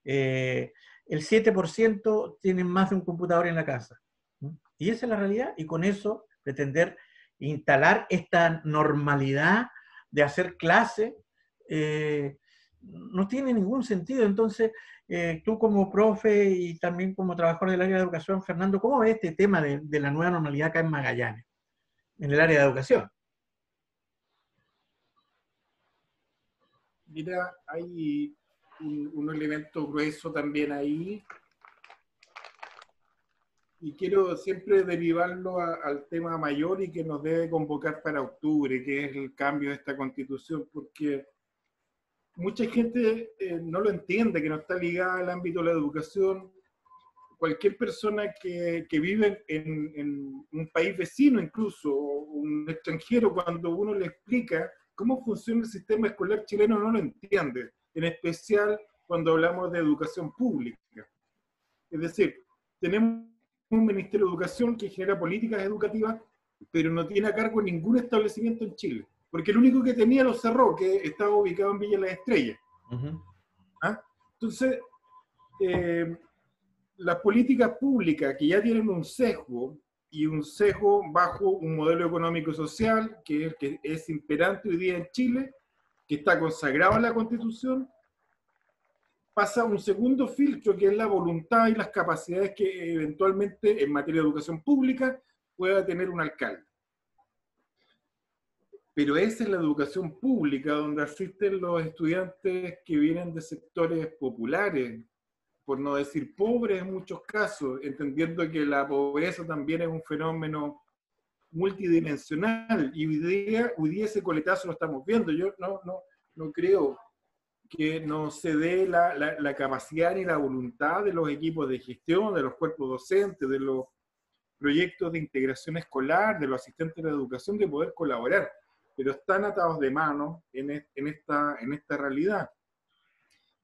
El 7% tienen más de un computador en la casa. Y esa es la realidad, y con eso pretender instalar esta normalidad de hacer clase no tiene ningún sentido. Entonces, tú como profe y también como trabajador del área de educación, Fernando, ¿cómo ves este tema de la nueva normalidad acá en Magallanes, en el área de educación? Mira, hay un elemento grueso también ahí, y quiero siempre derivarlo al tema mayor y que nos debe convocar para octubre, que es el cambio de esta constitución, porque mucha gente no lo entiende, que no está ligada al ámbito de la educación. Cualquier persona que vive en un país vecino, incluso un extranjero, cuando uno le explica cómo funciona el sistema escolar chileno, no lo entiende, en especial cuando hablamos de educación pública. Es decir, tenemos un Ministerio de Educación que genera políticas educativas, pero no tiene a cargo ningún establecimiento en Chile, porque el único que tenía lo cerró, que estaba ubicado en Villa Las Estrellas. ¿Ah? Entonces, las políticas públicas que ya tienen un sesgo, y un sesgo bajo un modelo económico-social que es imperante hoy día en Chile, que está consagrado en la Constitución, pasa a un segundo filtro, que es la voluntad y las capacidades que eventualmente en materia de educación pública pueda tener un alcalde. Pero esa es la educación pública donde asisten los estudiantes que vienen de sectores populares, por no decir pobres en muchos casos, entendiendo que la pobreza también es un fenómeno multidimensional, y hoy día ese coletazo lo estamos viendo. Yo no creo que no se dé la capacidad ni la voluntad de los equipos de gestión, de los cuerpos docentes, de los proyectos de integración escolar, de los asistentes de la educación, de poder colaborar, pero están atados de mano en esta realidad.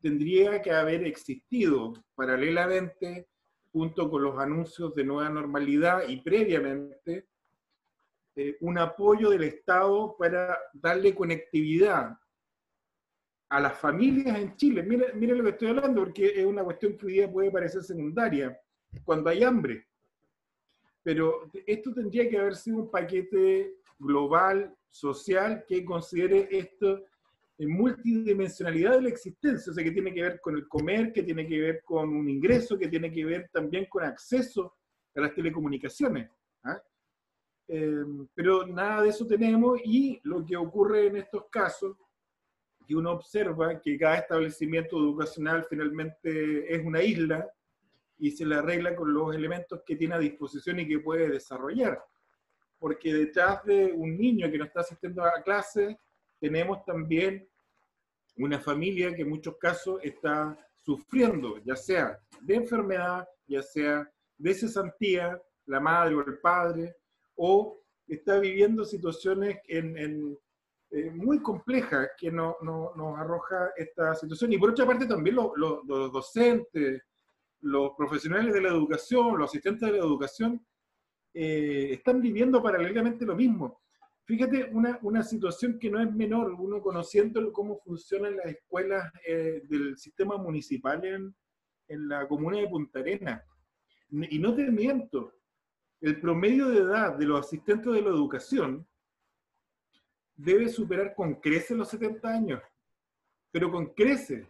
Tendría que haber existido paralelamente, junto con los anuncios de nueva normalidad y previamente, un apoyo del Estado para darle conectividad a las familias en Chile. Mira lo que estoy hablando, porque es una cuestión que hoy día puede parecer secundaria, cuando hay hambre. Pero esto tendría que haber sido un paquete global, social, que considere esto en multidimensionalidad de la existencia, o sea, que tiene que ver con el comer, que tiene que ver con un ingreso, que tiene que ver también con acceso a las telecomunicaciones. ¿Ah? Pero nada de eso tenemos, y lo que ocurre en estos casos, que uno observa que cada establecimiento educacional finalmente es una isla y se le arregla con los elementos que tiene a disposición y que puede desarrollar. Porque detrás de un niño que no está asistiendo a clase, tenemos también una familia que en muchos casos está sufriendo, ya sea de enfermedad, ya sea de cesantía, la madre o el padre, o está viviendo situaciones muy complejas que nos arroja esta situación. Y por otra parte también los docentes, los profesionales de la educación, los asistentes de la educación, están viviendo paralelamente lo mismo. Fíjate, una situación que no es menor, uno conociendo cómo funcionan las escuelas del sistema municipal en la comuna de Punta Arenas. Y no te miento, el promedio de edad de los asistentes de la educación debe superar con creces los 70 años, pero con creces.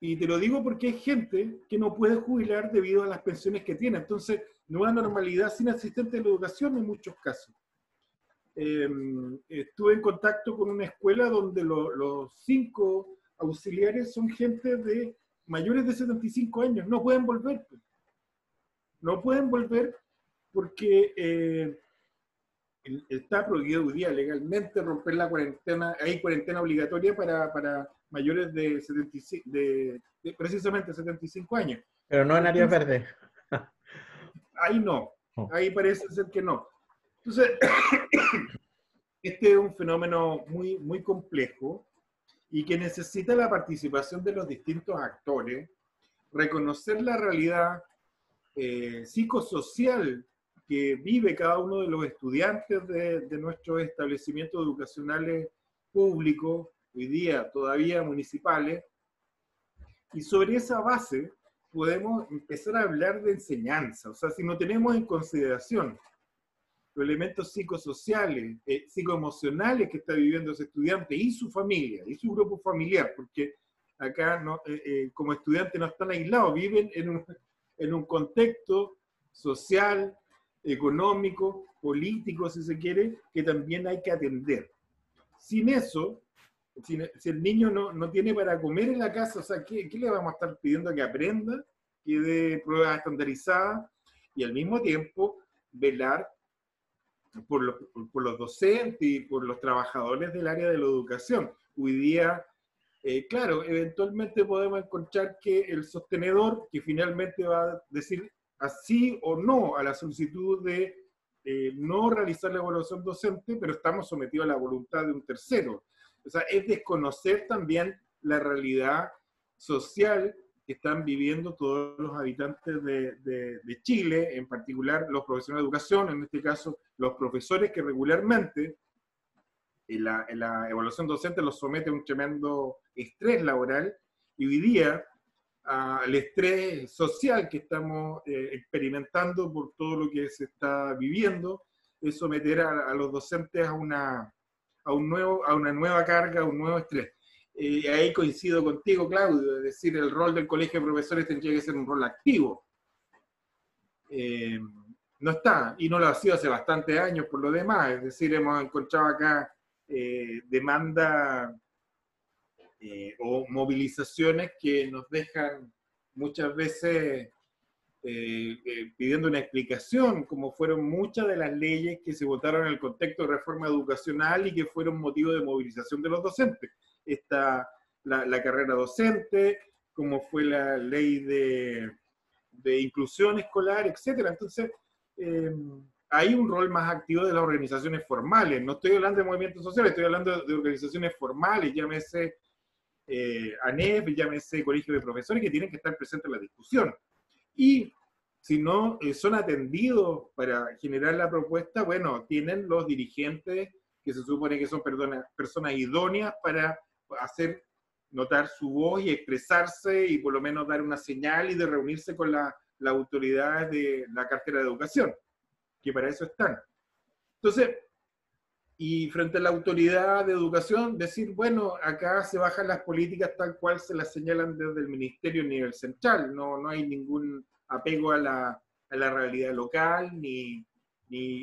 Y te lo digo porque hay gente que no puede jubilar debido a las pensiones que tiene. Entonces, nueva normalidad sin asistente de la educación en muchos casos. Estuve en contacto con una escuela donde los 5 auxiliares son gente de mayores de 75 años. No pueden volver. No pueden volver porque está prohibido hoy día legalmente romper la cuarentena. Hay cuarentena obligatoria para mayores de, 75, precisamente 75 años. Pero no en áreas verdes. Ahí no, ahí parece ser que no. Entonces, este es un fenómeno muy complejo y que necesita la participación de los distintos actores, reconocer la realidad psicosocial que vive cada uno de los estudiantes de nuestros establecimientos educacionales públicos, hoy día todavía municipales, y sobre esa base podemos empezar a hablar de enseñanza. O sea, si no tenemos en consideración los elementos psicosociales, psicoemocionales que está viviendo ese estudiante y su familia, y su grupo familiar, porque acá como estudiantes no están aislados, viven en un contexto social, económico, político, si se quiere, que también hay que atender. Sin eso, Si el niño no tiene para comer en la casa, o sea, ¿qué le vamos a estar pidiendo que aprenda, que dé pruebas estandarizadas y al mismo tiempo velar por los docentes y por los trabajadores del área de la educación? Hoy día, claro, eventualmente podemos encontrar que el sostenedor, que finalmente va a decir así o no a la solicitud de no realizar la evaluación docente, pero estamos sometidos a la voluntad de un tercero. O sea, es desconocer también la realidad social que están viviendo todos los habitantes de Chile, en particular los profesionales de educación, en este caso los profesores que regularmente en la evaluación docente los somete a un tremendo estrés laboral, y hoy día al estrés social que estamos experimentando por todo lo que se está viviendo, es someter a los docentes a una nueva carga, a un nuevo estrés. Ahí coincido contigo, Claudio, es decir, el rol del colegio de profesores tendría que ser un rol activo. No está, y no lo ha sido hace bastantes años por lo demás, es decir, hemos encontrado acá demanda o movilizaciones que nos dejan muchas veces pidiendo una explicación, como fueron muchas de las leyes que se votaron en el contexto de reforma educacional y que fueron motivo de movilización de los docentes. La carrera docente, como fue la ley de inclusión escolar, etcétera. Entonces, hay un rol más activo de las organizaciones formales. No estoy hablando de movimientos sociales, estoy hablando de organizaciones formales, llámese ANEF, llámese colegio de profesores, que tienen que estar presentes en la discusión. Y si no son atendidos para generar la propuesta, bueno, tienen los dirigentes que se supone que son personas idóneas para hacer notar su voz y expresarse y por lo menos dar una señal y de reunirse con la autoridad de la cartera de educación, que para eso están. Entonces, y frente a la autoridad de educación, decir, bueno, acá se bajan las políticas tal cual se las señalan desde el ministerio a nivel central, no hay ningún apego a la realidad local, ni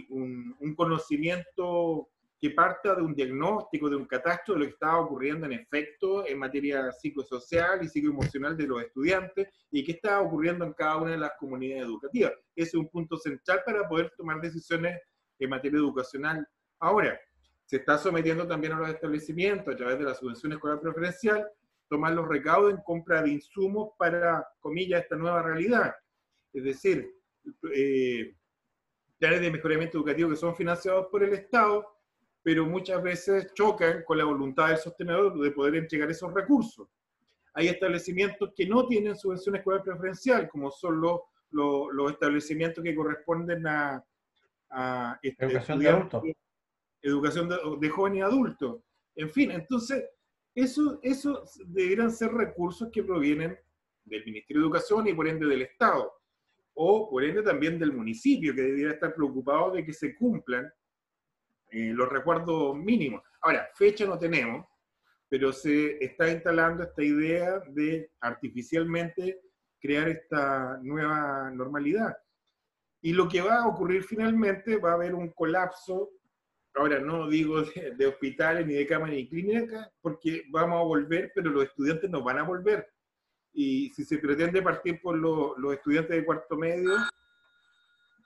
un conocimiento que parta de un diagnóstico, de un catastro de lo que estaba ocurriendo en efecto en materia psicosocial y psicoemocional de los estudiantes y qué estaba ocurriendo en cada una de las comunidades educativas. Ese es un punto central para poder tomar decisiones en materia educacional. Ahora, se está sometiendo también a los establecimientos a través de la subvención escolar preferencial, tomar los recaudos en compra de insumos para, comillas, esta nueva realidad. Es decir, planes de mejoramiento educativo que son financiados por el Estado, pero muchas veces chocan con la voluntad del sostenedor de poder entregar esos recursos. Hay establecimientos que no tienen subvención escolar preferencial, como son los establecimientos que corresponden a educación de adultos. Educación de jóvenes y adultos. En fin, entonces, eso deberían ser recursos que provienen del Ministerio de Educación y por ende del Estado, o por ende también del municipio, que debería estar preocupado de que se cumplan los recuerdos mínimos. Ahora, fecha no tenemos, pero se está instalando esta idea de artificialmente crear esta nueva normalidad. Y lo que va a ocurrir finalmente, va a haber un colapso, ahora no digo de hospitales, ni de camas, ni de clínicas, porque vamos a volver, pero los estudiantes no van a volver. Y si se pretende partir por los estudiantes de cuarto medio,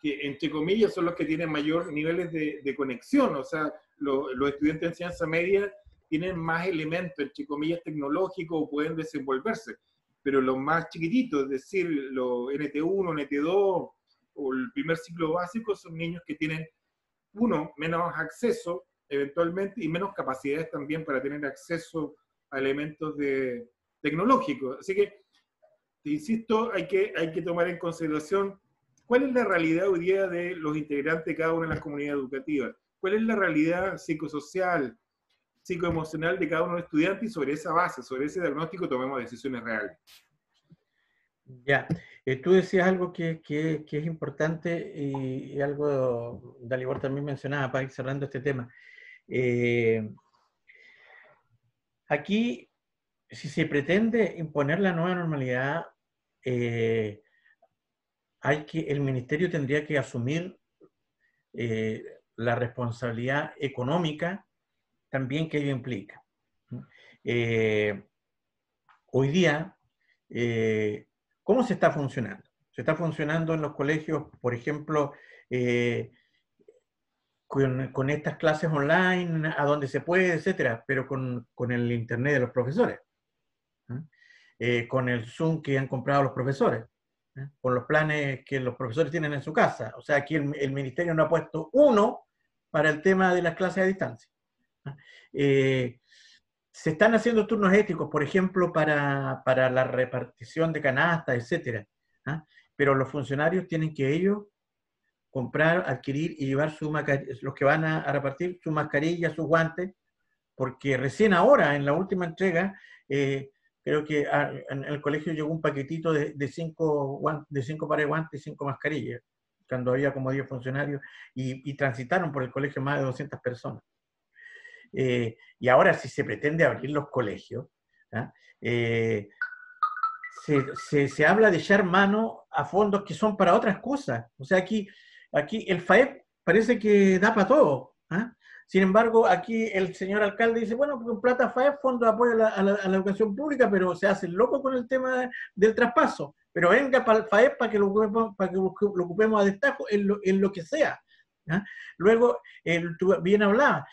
que entre comillas son los que tienen mayor niveles de conexión, o sea, los estudiantes de enseñanza media tienen más elementos, entre comillas, tecnológicos o pueden desenvolverse, pero los más chiquititos, es decir, los NT1, NT2 o el primer ciclo básico, son niños que tienen, menos acceso eventualmente y menos capacidades también para tener acceso a elementos tecnológicos. Así que, te insisto, hay que tomar en consideración cuál es la realidad hoy día de los integrantes de cada una de las comunidades educativas, cuál es la realidad psicosocial, psicoemocional de cada uno de los estudiantes, y sobre esa base, sobre ese diagnóstico, tomemos decisiones reales. Ya, tú decías algo que es importante y algo Dalibor también mencionaba para ir cerrando este tema. Aquí, si se pretende imponer la nueva normalidad, el ministerio tendría que asumir la responsabilidad económica también que ello implica. Hoy día, ¿cómo se está funcionando? Se está funcionando en los colegios, por ejemplo, con estas clases online, a donde se puede, etcétera, pero con el internet de los profesores, con el Zoom que han comprado los profesores, con los planes que los profesores tienen en su casa. O sea, aquí el ministerio no ha puesto uno para el tema de las clases a distancia. Se están haciendo turnos éticos, por ejemplo, para la repartición de canastas, etcétera, pero los funcionarios tienen que ellos comprar, adquirir y llevar los que van a repartir su mascarilla, sus guantes, porque recién ahora, en la última entrega, creo que en el colegio llegó un paquetito de 5 pares de guantes y 5 mascarillas, cuando había como 10 funcionarios, y transitaron por el colegio más de 200 personas. Y ahora, si se pretende abrir los colegios, se habla de echar mano a fondos que son para otras cosas. O sea, aquí el FAEP parece que da para todo. Sin embargo, aquí el señor alcalde dice, bueno, con plata FAEP, fondo de apoyo a la educación pública, pero se hace loco con el tema del traspaso. Pero venga para el FAEP para que lo ocupemos a destajo en lo que sea. Luego, tú bien hablabas,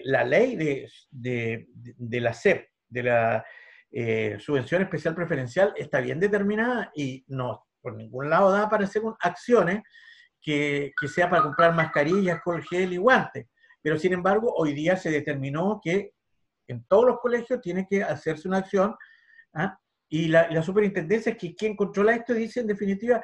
la ley de la SEP, de la subvención especial preferencial, está bien determinada y no por ningún lado da para hacer acciones que sea para comprar mascarillas, alcohol gel y guantes. Pero sin embargo, hoy día se determinó que en todos los colegios tiene que hacerse una acción, y la superintendencia, que quien controla esto, dice en definitiva,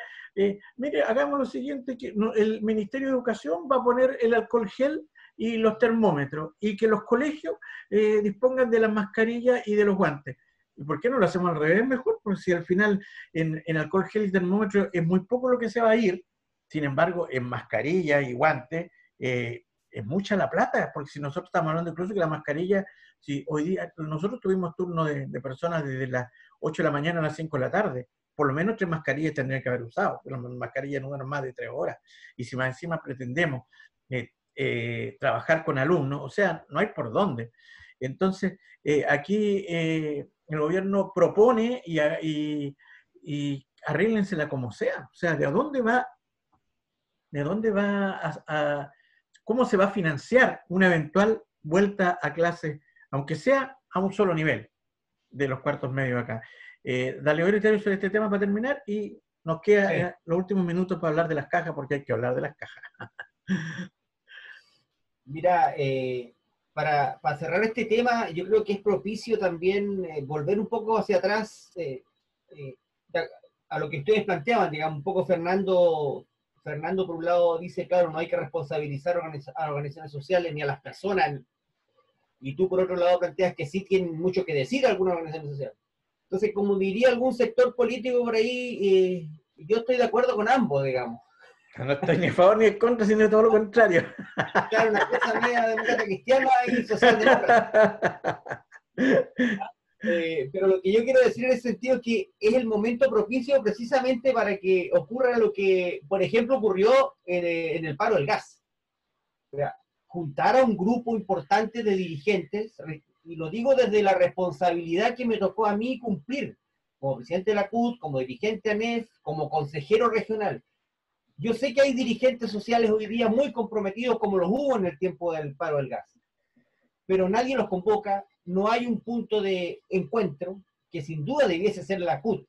mire, hagamos lo siguiente, que el Ministerio de Educación va a poner el alcohol gel y los termómetros, y que los colegios dispongan de las mascarillas y de los guantes. ¿Y por qué no lo hacemos al revés mejor? Porque si al final en alcohol gel y termómetro es muy poco lo que se va a ir, sin embargo, en mascarilla y guantes es mucha la plata, porque si nosotros estamos hablando incluso que la mascarilla, si hoy día nosotros tuvimos turno de personas desde las 8 de la mañana a las 5 de la tarde, por lo menos 3 mascarillas tendrían que haber usado, pero las mascarillas no duran más de 3 horas, y si más encima pretendemos trabajar con alumnos, o sea, no hay por dónde. Entonces, aquí el gobierno propone y arréglensela como sea, o sea, ¿de dónde va cómo se va a financiar una eventual vuelta a clases, aunque sea a un solo nivel de los cuartos medios acá? Dale, ahorita sobre este tema para terminar y nos queda los últimos minutos para hablar de las cajas, porque hay que hablar de las cajas. Mira, para cerrar este tema, yo creo que es propicio también volver un poco hacia atrás a lo que ustedes planteaban, digamos, un poco Fernando, por un lado, dice, claro, no hay que responsabilizar a organizaciones sociales ni a las personas, y tú, por otro lado, planteas que sí tienen mucho que decir algunas organizaciones sociales. Entonces, como diría algún sector político por ahí, yo estoy de acuerdo con ambos, digamos. No estoy ni a favor ni en contra, sino todo lo contrario. Claro, una cosa media demócrata cristiana y socialdemócrata. Pero lo que yo quiero decir en ese sentido es que es el momento propicio precisamente para que ocurra lo que, por ejemplo, ocurrió en el paro del gas. O sea, juntar a un grupo importante de dirigentes, y lo digo desde la responsabilidad que me tocó a mí cumplir, como presidente de la CUT, como dirigente ANEF, como consejero regional. Yo sé que hay dirigentes sociales hoy día muy comprometidos, como los hubo en el tiempo del paro del gas, pero nadie los convoca, no hay un punto de encuentro, que sin duda debiese ser la CUT.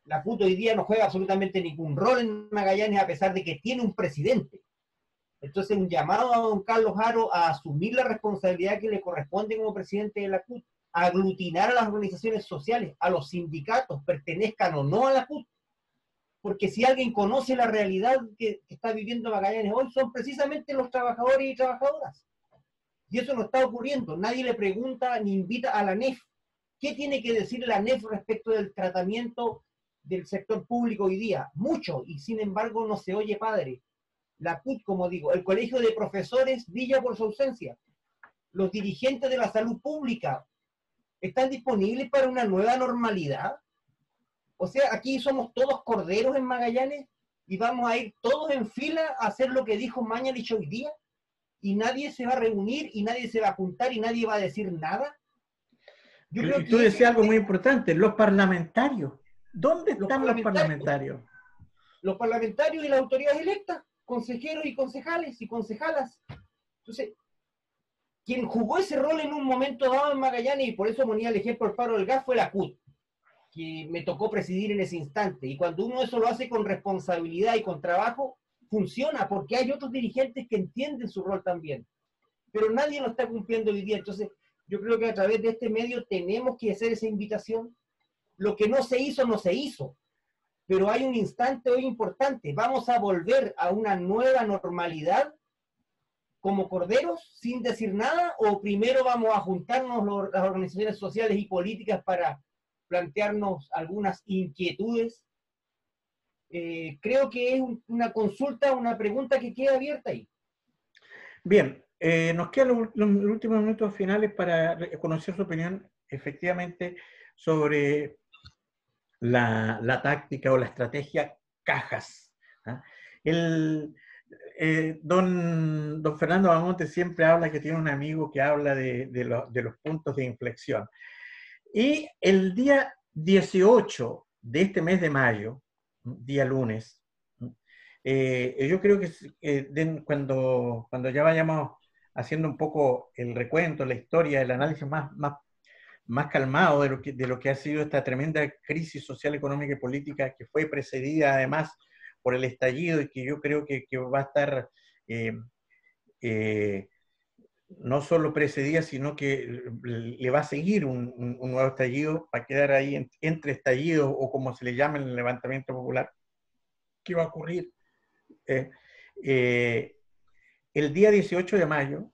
La CUT hoy día no juega absolutamente ningún rol en Magallanes, a pesar de que tiene un presidente. Entonces, un llamado a don Carlos Haro a asumir la responsabilidad que le corresponde como presidente de la CUT, a aglutinar a las organizaciones sociales, a los sindicatos, pertenezcan o no a la CUT, porque si alguien conoce la realidad que está viviendo Magallanes hoy, son precisamente los trabajadores y trabajadoras. Y eso no está ocurriendo. Nadie le pregunta ni invita a la ANEF. ¿Qué tiene que decir la ANEF respecto del tratamiento del sector público hoy día? Mucho, y sin embargo no se oye padre. La CUT, como digo, el colegio de profesores brilla por su ausencia. Los dirigentes de la salud pública están disponibles para una nueva normalidad. O sea, aquí somos todos corderos en Magallanes y vamos a ir todos en fila a hacer lo que dijo Mañalich hoy día, y nadie se va a reunir y nadie se va a juntar y nadie va a decir nada. Yo creo Y tú que decías algo muy importante, los parlamentarios. ¿Dónde están los parlamentarios? Los parlamentarios y las autoridades electas, consejeros y concejales y concejalas. Entonces, quien jugó ese rol en un momento dado en Magallanes, y por eso ponía el ejemplo del paro del gas, fue la CUT, que me tocó presidir en ese instante. Y cuando uno eso lo hace con responsabilidad y con trabajo, funciona, porque hay otros dirigentes que entienden su rol también. Pero nadie lo está cumpliendo hoy día. Entonces, yo creo que a través de este medio tenemos que hacer esa invitación. Lo que no se hizo, no se hizo. Pero hay un instante hoy importante. Vamos a volver a una nueva normalidad como corderos sin decir nada, o primero vamos a juntarnos las organizaciones sociales y políticas para plantearnos algunas inquietudes. Creo que es una consulta, una pregunta que queda abierta ahí. Bien, nos quedan los últimos minutos finales para conocer su opinión efectivamente sobre la táctica o la estrategia cajas. ¿Ah? Don Fernando Bamonte siempre habla que tiene un amigo que habla de los puntos de inflexión. Y el día 18 de este mes de mayo, día lunes, yo creo que cuando ya vayamos haciendo un poco el recuento, la historia, el análisis más calmado de lo que ha sido esta tremenda crisis social, económica y política, que fue precedida además por el estallido, y que yo creo que va a estar no solo precedida, sino que le va a seguir un nuevo estallido, para quedar ahí entre estallidos, o como se le llama en el levantamiento popular. ¿Qué va a ocurrir? El día 18 de mayo,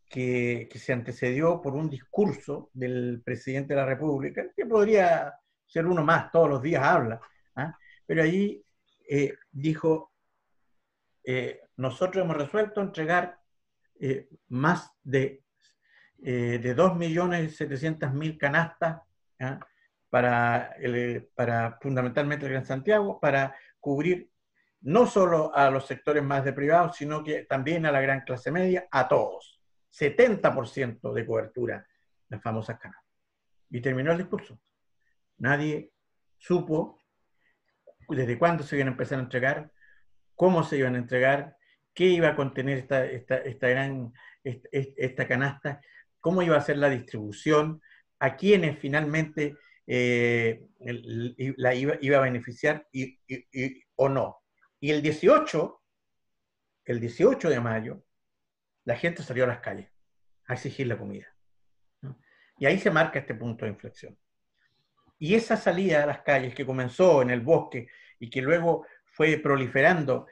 que se antecedió por un discurso del presidente de la República, que podría ser uno más, todos los días habla, ¿ah? Pero allí dijo, nosotros hemos resuelto entregar más de 2.700.000 canastas, ¿ah? para fundamentalmente el Gran Santiago, para cubrir no solo a los sectores más deprivados, sino que también a la gran clase media, a todos. 70% de cobertura, las famosas canastas. Y terminó el discurso. Nadie supo desde cuándo se iban a empezar a entregar, cómo se iban a entregar, qué iba a contener esta canasta, cómo iba a ser la distribución, a quiénes finalmente la iba a beneficiar o no. Y el 18 de mayo, la gente salió a las calles a exigir la comida, ¿no? Y ahí se marca este punto de inflexión. Y esa salida a las calles, que comenzó en el bosque y que luego fue proliferando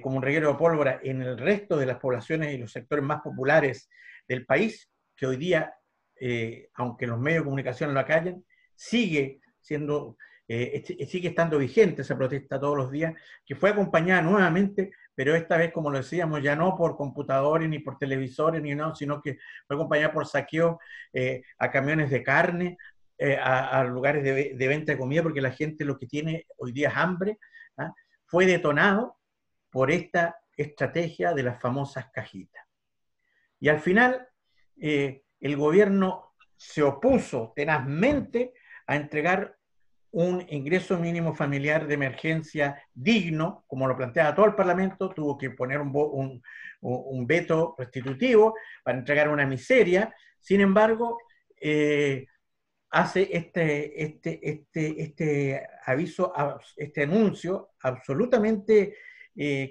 como un reguero de pólvora en el resto de las poblaciones y los sectores más populares del país, que hoy día, aunque los medios de comunicación lo acallan, sigue estando vigente esa protesta todos los días, que fue acompañada nuevamente, pero esta vez, como lo decíamos, ya no por computadores ni por televisores, sino que fue acompañada por saqueos a camiones de carne, a lugares de venta de comida, porque la gente lo que tiene hoy día es hambre, ¿ah? Fue detonado por esta estrategia de las famosas cajitas. Y al final, el gobierno se opuso tenazmente a entregar un ingreso mínimo familiar de emergencia digno, como lo planteaba todo el Parlamento. Tuvo que poner un veto restitutivo para entregar una miseria. Sin embargo, hace este aviso, este anuncio absolutamente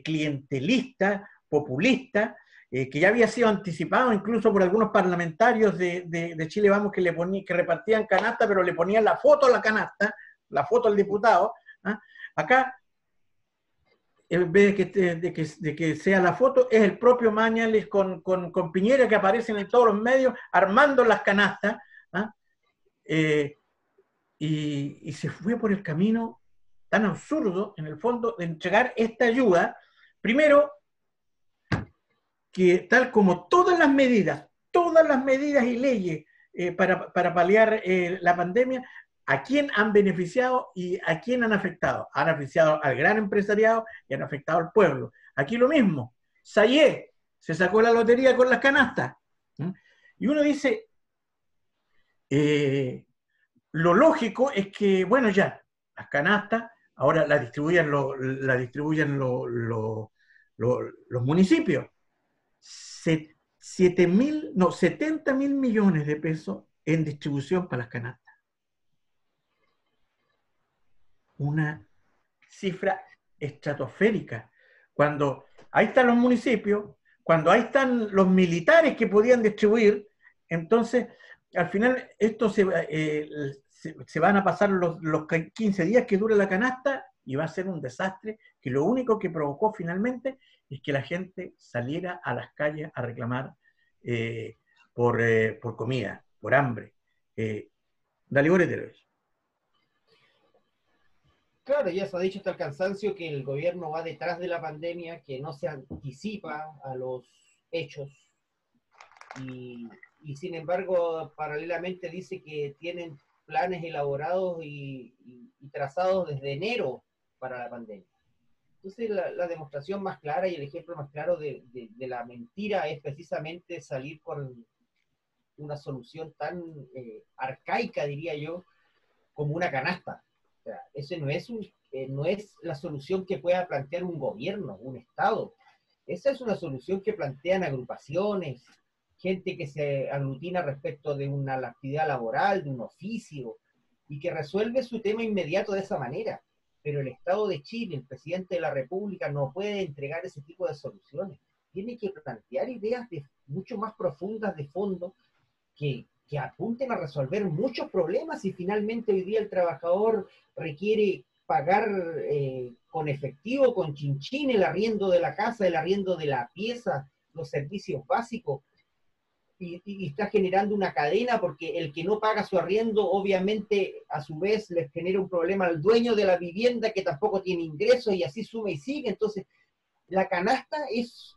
clientelista, populista, que ya había sido anticipado incluso por algunos parlamentarios de Chile Vamos, que repartían canasta, pero le ponían la foto a la canasta, la foto al diputado, ¿ah? Acá, en vez de que sea la foto, es el propio Mañalich con Piñera, que aparecen en todos los medios armando las canastas, ¿ah? Y se fue por el camino tan absurdo, en el fondo, de entregar esta ayuda, primero, que tal como todas las medidas y leyes para paliar la pandemia, ¿a quién han beneficiado y a quién han afectado? Han afectado al gran empresariado y han afectado al pueblo. Aquí lo mismo. Sayé se sacó la lotería con las canastas. Y uno dice, lo lógico es que, bueno, ya, las canastas ahora las distribuyen, los municipios. 70.000 millones de pesos en distribución para las canastas. Una cifra estratosférica. Cuando ahí están los municipios, cuando ahí están los militares que podían distribuir, entonces al final esto se van a pasar los 15 días que dure la canasta y va a ser un desastre que lo único que provocó finalmente es que la gente saliera a las calles a reclamar por comida, por hambre. Dalibor Heteroes. Claro, ya se ha dicho hasta el cansancio que el gobierno va detrás de la pandemia, que no se anticipa a los hechos y sin embargo paralelamente dice que tienen planes elaborados y trazados desde enero para la pandemia. Entonces la demostración más clara y el ejemplo más claro de la mentira es precisamente salir con una solución tan arcaica, diría yo, como una canasta. O sea, ese no es la solución que pueda plantear un gobierno, un Estado. Esa es una solución que plantean agrupaciones, gente que se aglutina respecto de una actividad laboral, de un oficio, y que resuelve su tema inmediato de esa manera. Pero el Estado de Chile, el presidente de la República, no puede entregar ese tipo de soluciones. Tiene que plantear ideas mucho más profundas de fondo que apunten a resolver muchos problemas y finalmente hoy día el trabajador requiere pagar con efectivo, con chinchín, el arriendo de la casa, el arriendo de la pieza, los servicios básicos, y está generando una cadena porque el que no paga su arriendo obviamente a su vez les genera un problema al dueño de la vivienda que tampoco tiene ingresos y así sube y sigue. Entonces la canasta es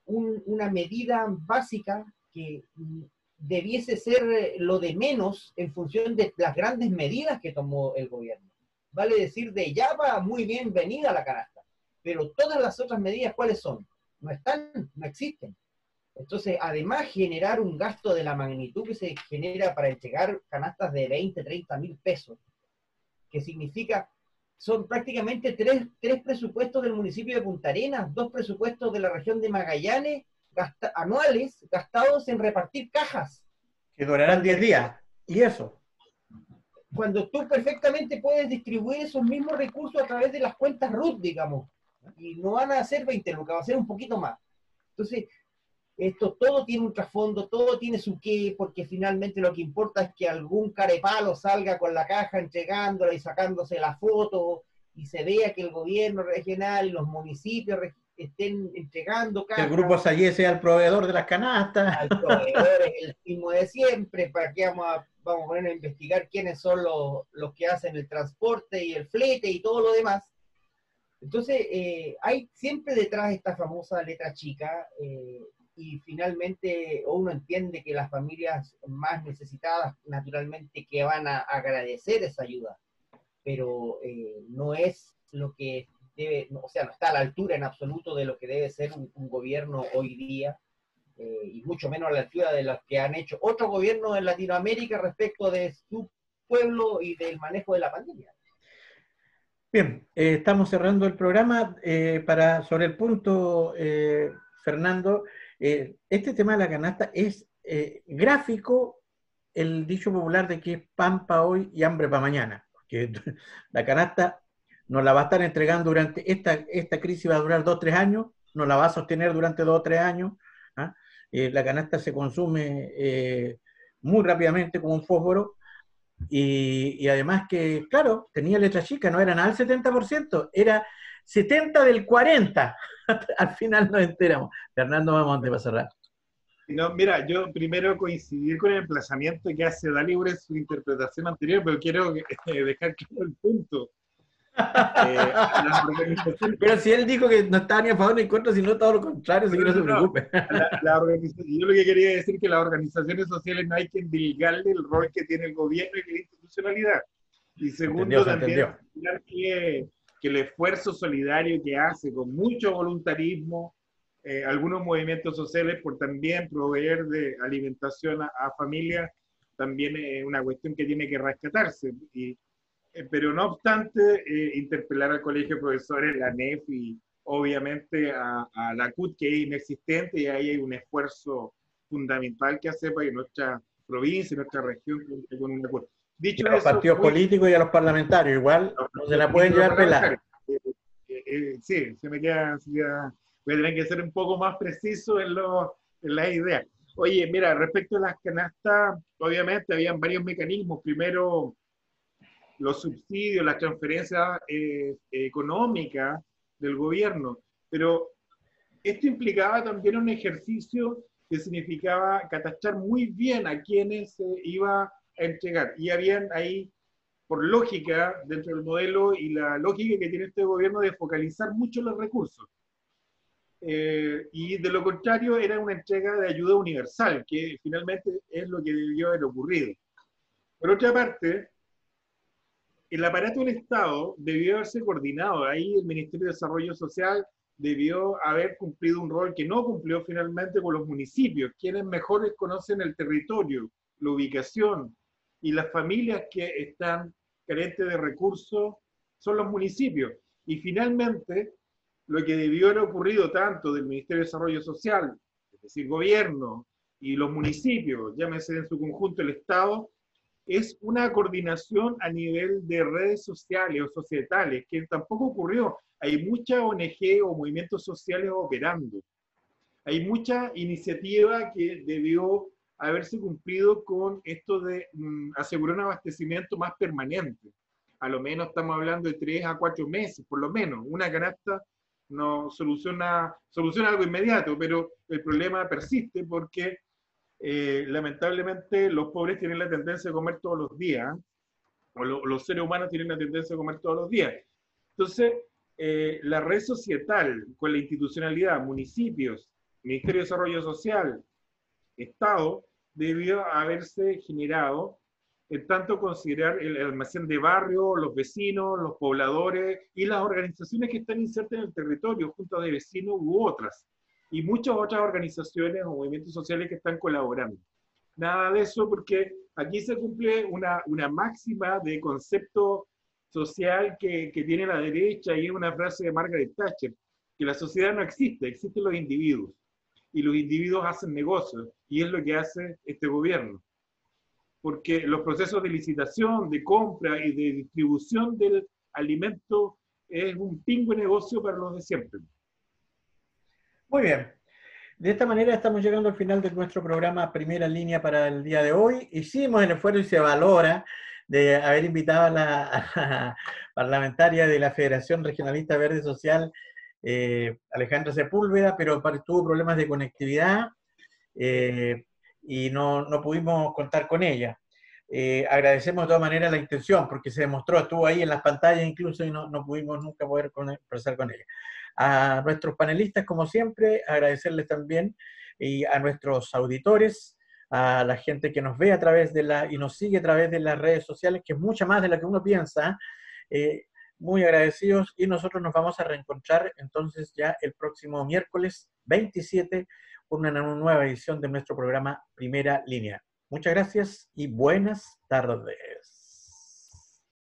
una medida básica que debiese ser lo de menos en función de las grandes medidas que tomó el gobierno. Vale decir, de ya va muy bienvenida la canasta, pero todas las otras medidas, ¿cuáles son? No están, no existen. Entonces, además, generar un gasto de la magnitud que se genera para entregar canastas de 20, 30 mil pesos, que significa, son prácticamente tres presupuestos del municipio de Punta Arenas, 2 presupuestos de la región de Magallanes, anuales gastados en repartir cajas. Que durarán 10 días. ¿Y eso? Cuando tú perfectamente puedes distribuir esos mismos recursos a través de las cuentas RUT, digamos, y no van a ser 20 lucas, va a ser un poquito más. Entonces, esto todo tiene un trasfondo, todo tiene su qué, porque finalmente lo que importa es que algún carepalo salga con la caja entregándola y sacándose la foto, y se vea que el gobierno regional y los municipios estén entregando cajas. Que el Grupo Sayé sea el proveedor de las canastas. Al proveedor es el mismo de siempre. ¿Para qué vamos a ponernos a investigar quiénes son los que hacen el transporte y el flete y todo lo demás? Entonces, hay siempre detrás esta famosa letra chica, y finalmente uno entiende que las familias más necesitadas, naturalmente que van a agradecer esa ayuda, pero no es lo que debe, o sea, no está a la altura en absoluto de lo que debe ser un gobierno hoy día, y mucho menos a la altura de los que han hecho otros gobiernos en Latinoamérica respecto de su pueblo y del manejo de la pandemia. Bien, estamos cerrando el programa. Sobre el punto, Fernando, este tema de la canasta es gráfico el dicho popular de que es pan para hoy y hambre para mañana, porque la canasta nos la va a estar entregando durante esta crisis, va a durar 2 o 3 años, nos la va a sostener durante 2 o 3 años. ¿Ah? La canasta se consume muy rápidamente como un fósforo, y además que, claro, tenía letra chica, no era nada el 70%, era 70 del 40. Al final nos enteramos. Fernando, vamos a cerrar. No, mira, yo primero coincidir con el emplazamiento que hace Dalibor en su interpretación anterior, pero quiero dejar claro el punto. Pero si él dijo que no estaba ni a favor ni en contra, sino todo lo contrario, así que no se preocupe. Yo lo que quería decir es que las organizaciones sociales no hay que endilgarle el rol que tiene el gobierno y la institucionalidad. Y segundo, también que el esfuerzo solidario que hace con mucho voluntarismo algunos movimientos sociales por también proveer de alimentación a familias también es una cuestión que tiene que rescatarse. Pero no obstante, interpelar al Colegio de Profesores, la ANEF y obviamente a la CUT, que es inexistente, y ahí hay un esfuerzo fundamental que hacer para que nuestra provincia, nuestra región, cuente con una CUT. Dicho y a los eso, partidos políticos y a los parlamentarios, igual no se la pueden llevar pelada. Sí, voy a tener que ser un poco más preciso en las ideas. Oye, mira, respecto a las canastas, obviamente habían varios mecanismos. Primero, los subsidios, las transferencias económicas del gobierno, pero esto implicaba también un ejercicio que significaba catachar muy bien a quienes se iba a entregar. Y habían ahí, por lógica, dentro del modelo y la lógica que tiene este gobierno de focalizar mucho los recursos. Y de lo contrario era una entrega de ayuda universal, que finalmente es lo que debió haber ocurrido. Por otra parte, el aparato del Estado debió haberse coordinado. Ahí el Ministerio de Desarrollo Social debió haber cumplido un rol que no cumplió finalmente con los municipios, quienes mejores conocen el territorio, la ubicación, y las familias que están carentes de recursos son los municipios. Y finalmente, lo que debió haber ocurrido tanto del Ministerio de Desarrollo Social, es decir, gobierno, y los municipios, llámese en su conjunto el Estado, es una coordinación a nivel de redes sociales o societales, que tampoco ocurrió. Hay mucha ONG o movimientos sociales operando. Hay mucha iniciativa que debió haberse cumplido con esto de asegurar un abastecimiento más permanente. A lo menos estamos hablando de 3 a 4 meses, por lo menos. Una canasta no soluciona algo inmediato, pero el problema persiste porque lamentablemente los pobres tienen la tendencia a comer todos los días, o los seres humanos tienen la tendencia a comer todos los días. Entonces, la red societal con la institucionalidad, municipios, Ministerio de Desarrollo Social, Estado, debió haberse generado, en tanto considerar el almacén de barrio, los vecinos, los pobladores y las organizaciones que están insertas en el territorio, juntas de vecinos u otras, y muchas otras organizaciones o movimientos sociales que están colaborando. Nada de eso, porque aquí se cumple una máxima de concepto social que tiene la derecha, y es una frase de Margaret Thatcher, que la sociedad no existe, existen los individuos, y los individuos hacen negocios, y es lo que hace este gobierno. Porque los procesos de licitación, de compra y de distribución del alimento es un pingüe negocio para los de siempre. Muy bien. De esta manera estamos llegando al final de nuestro programa Primera Línea para el día de hoy. Hicimos el esfuerzo y se valora de haber invitado a la parlamentaria de la Federación Regionalista Verde Social, Alejandra Sepúlveda, pero tuvo problemas de conectividad y no pudimos contar con ella. Agradecemos de todas maneras la intención, porque se demostró, estuvo ahí en las pantallas incluso, y no pudimos nunca poder conversar con ella. A nuestros panelistas, como siempre, agradecerles también, y a nuestros auditores, a la gente que nos ve a través y nos sigue a través de las redes sociales, que es mucha más de la que uno piensa. Muy agradecidos, y nosotros nos vamos a reencontrar entonces ya el próximo miércoles 27 con una nueva edición de nuestro programa Primera Línea. Muchas gracias y buenas tardes.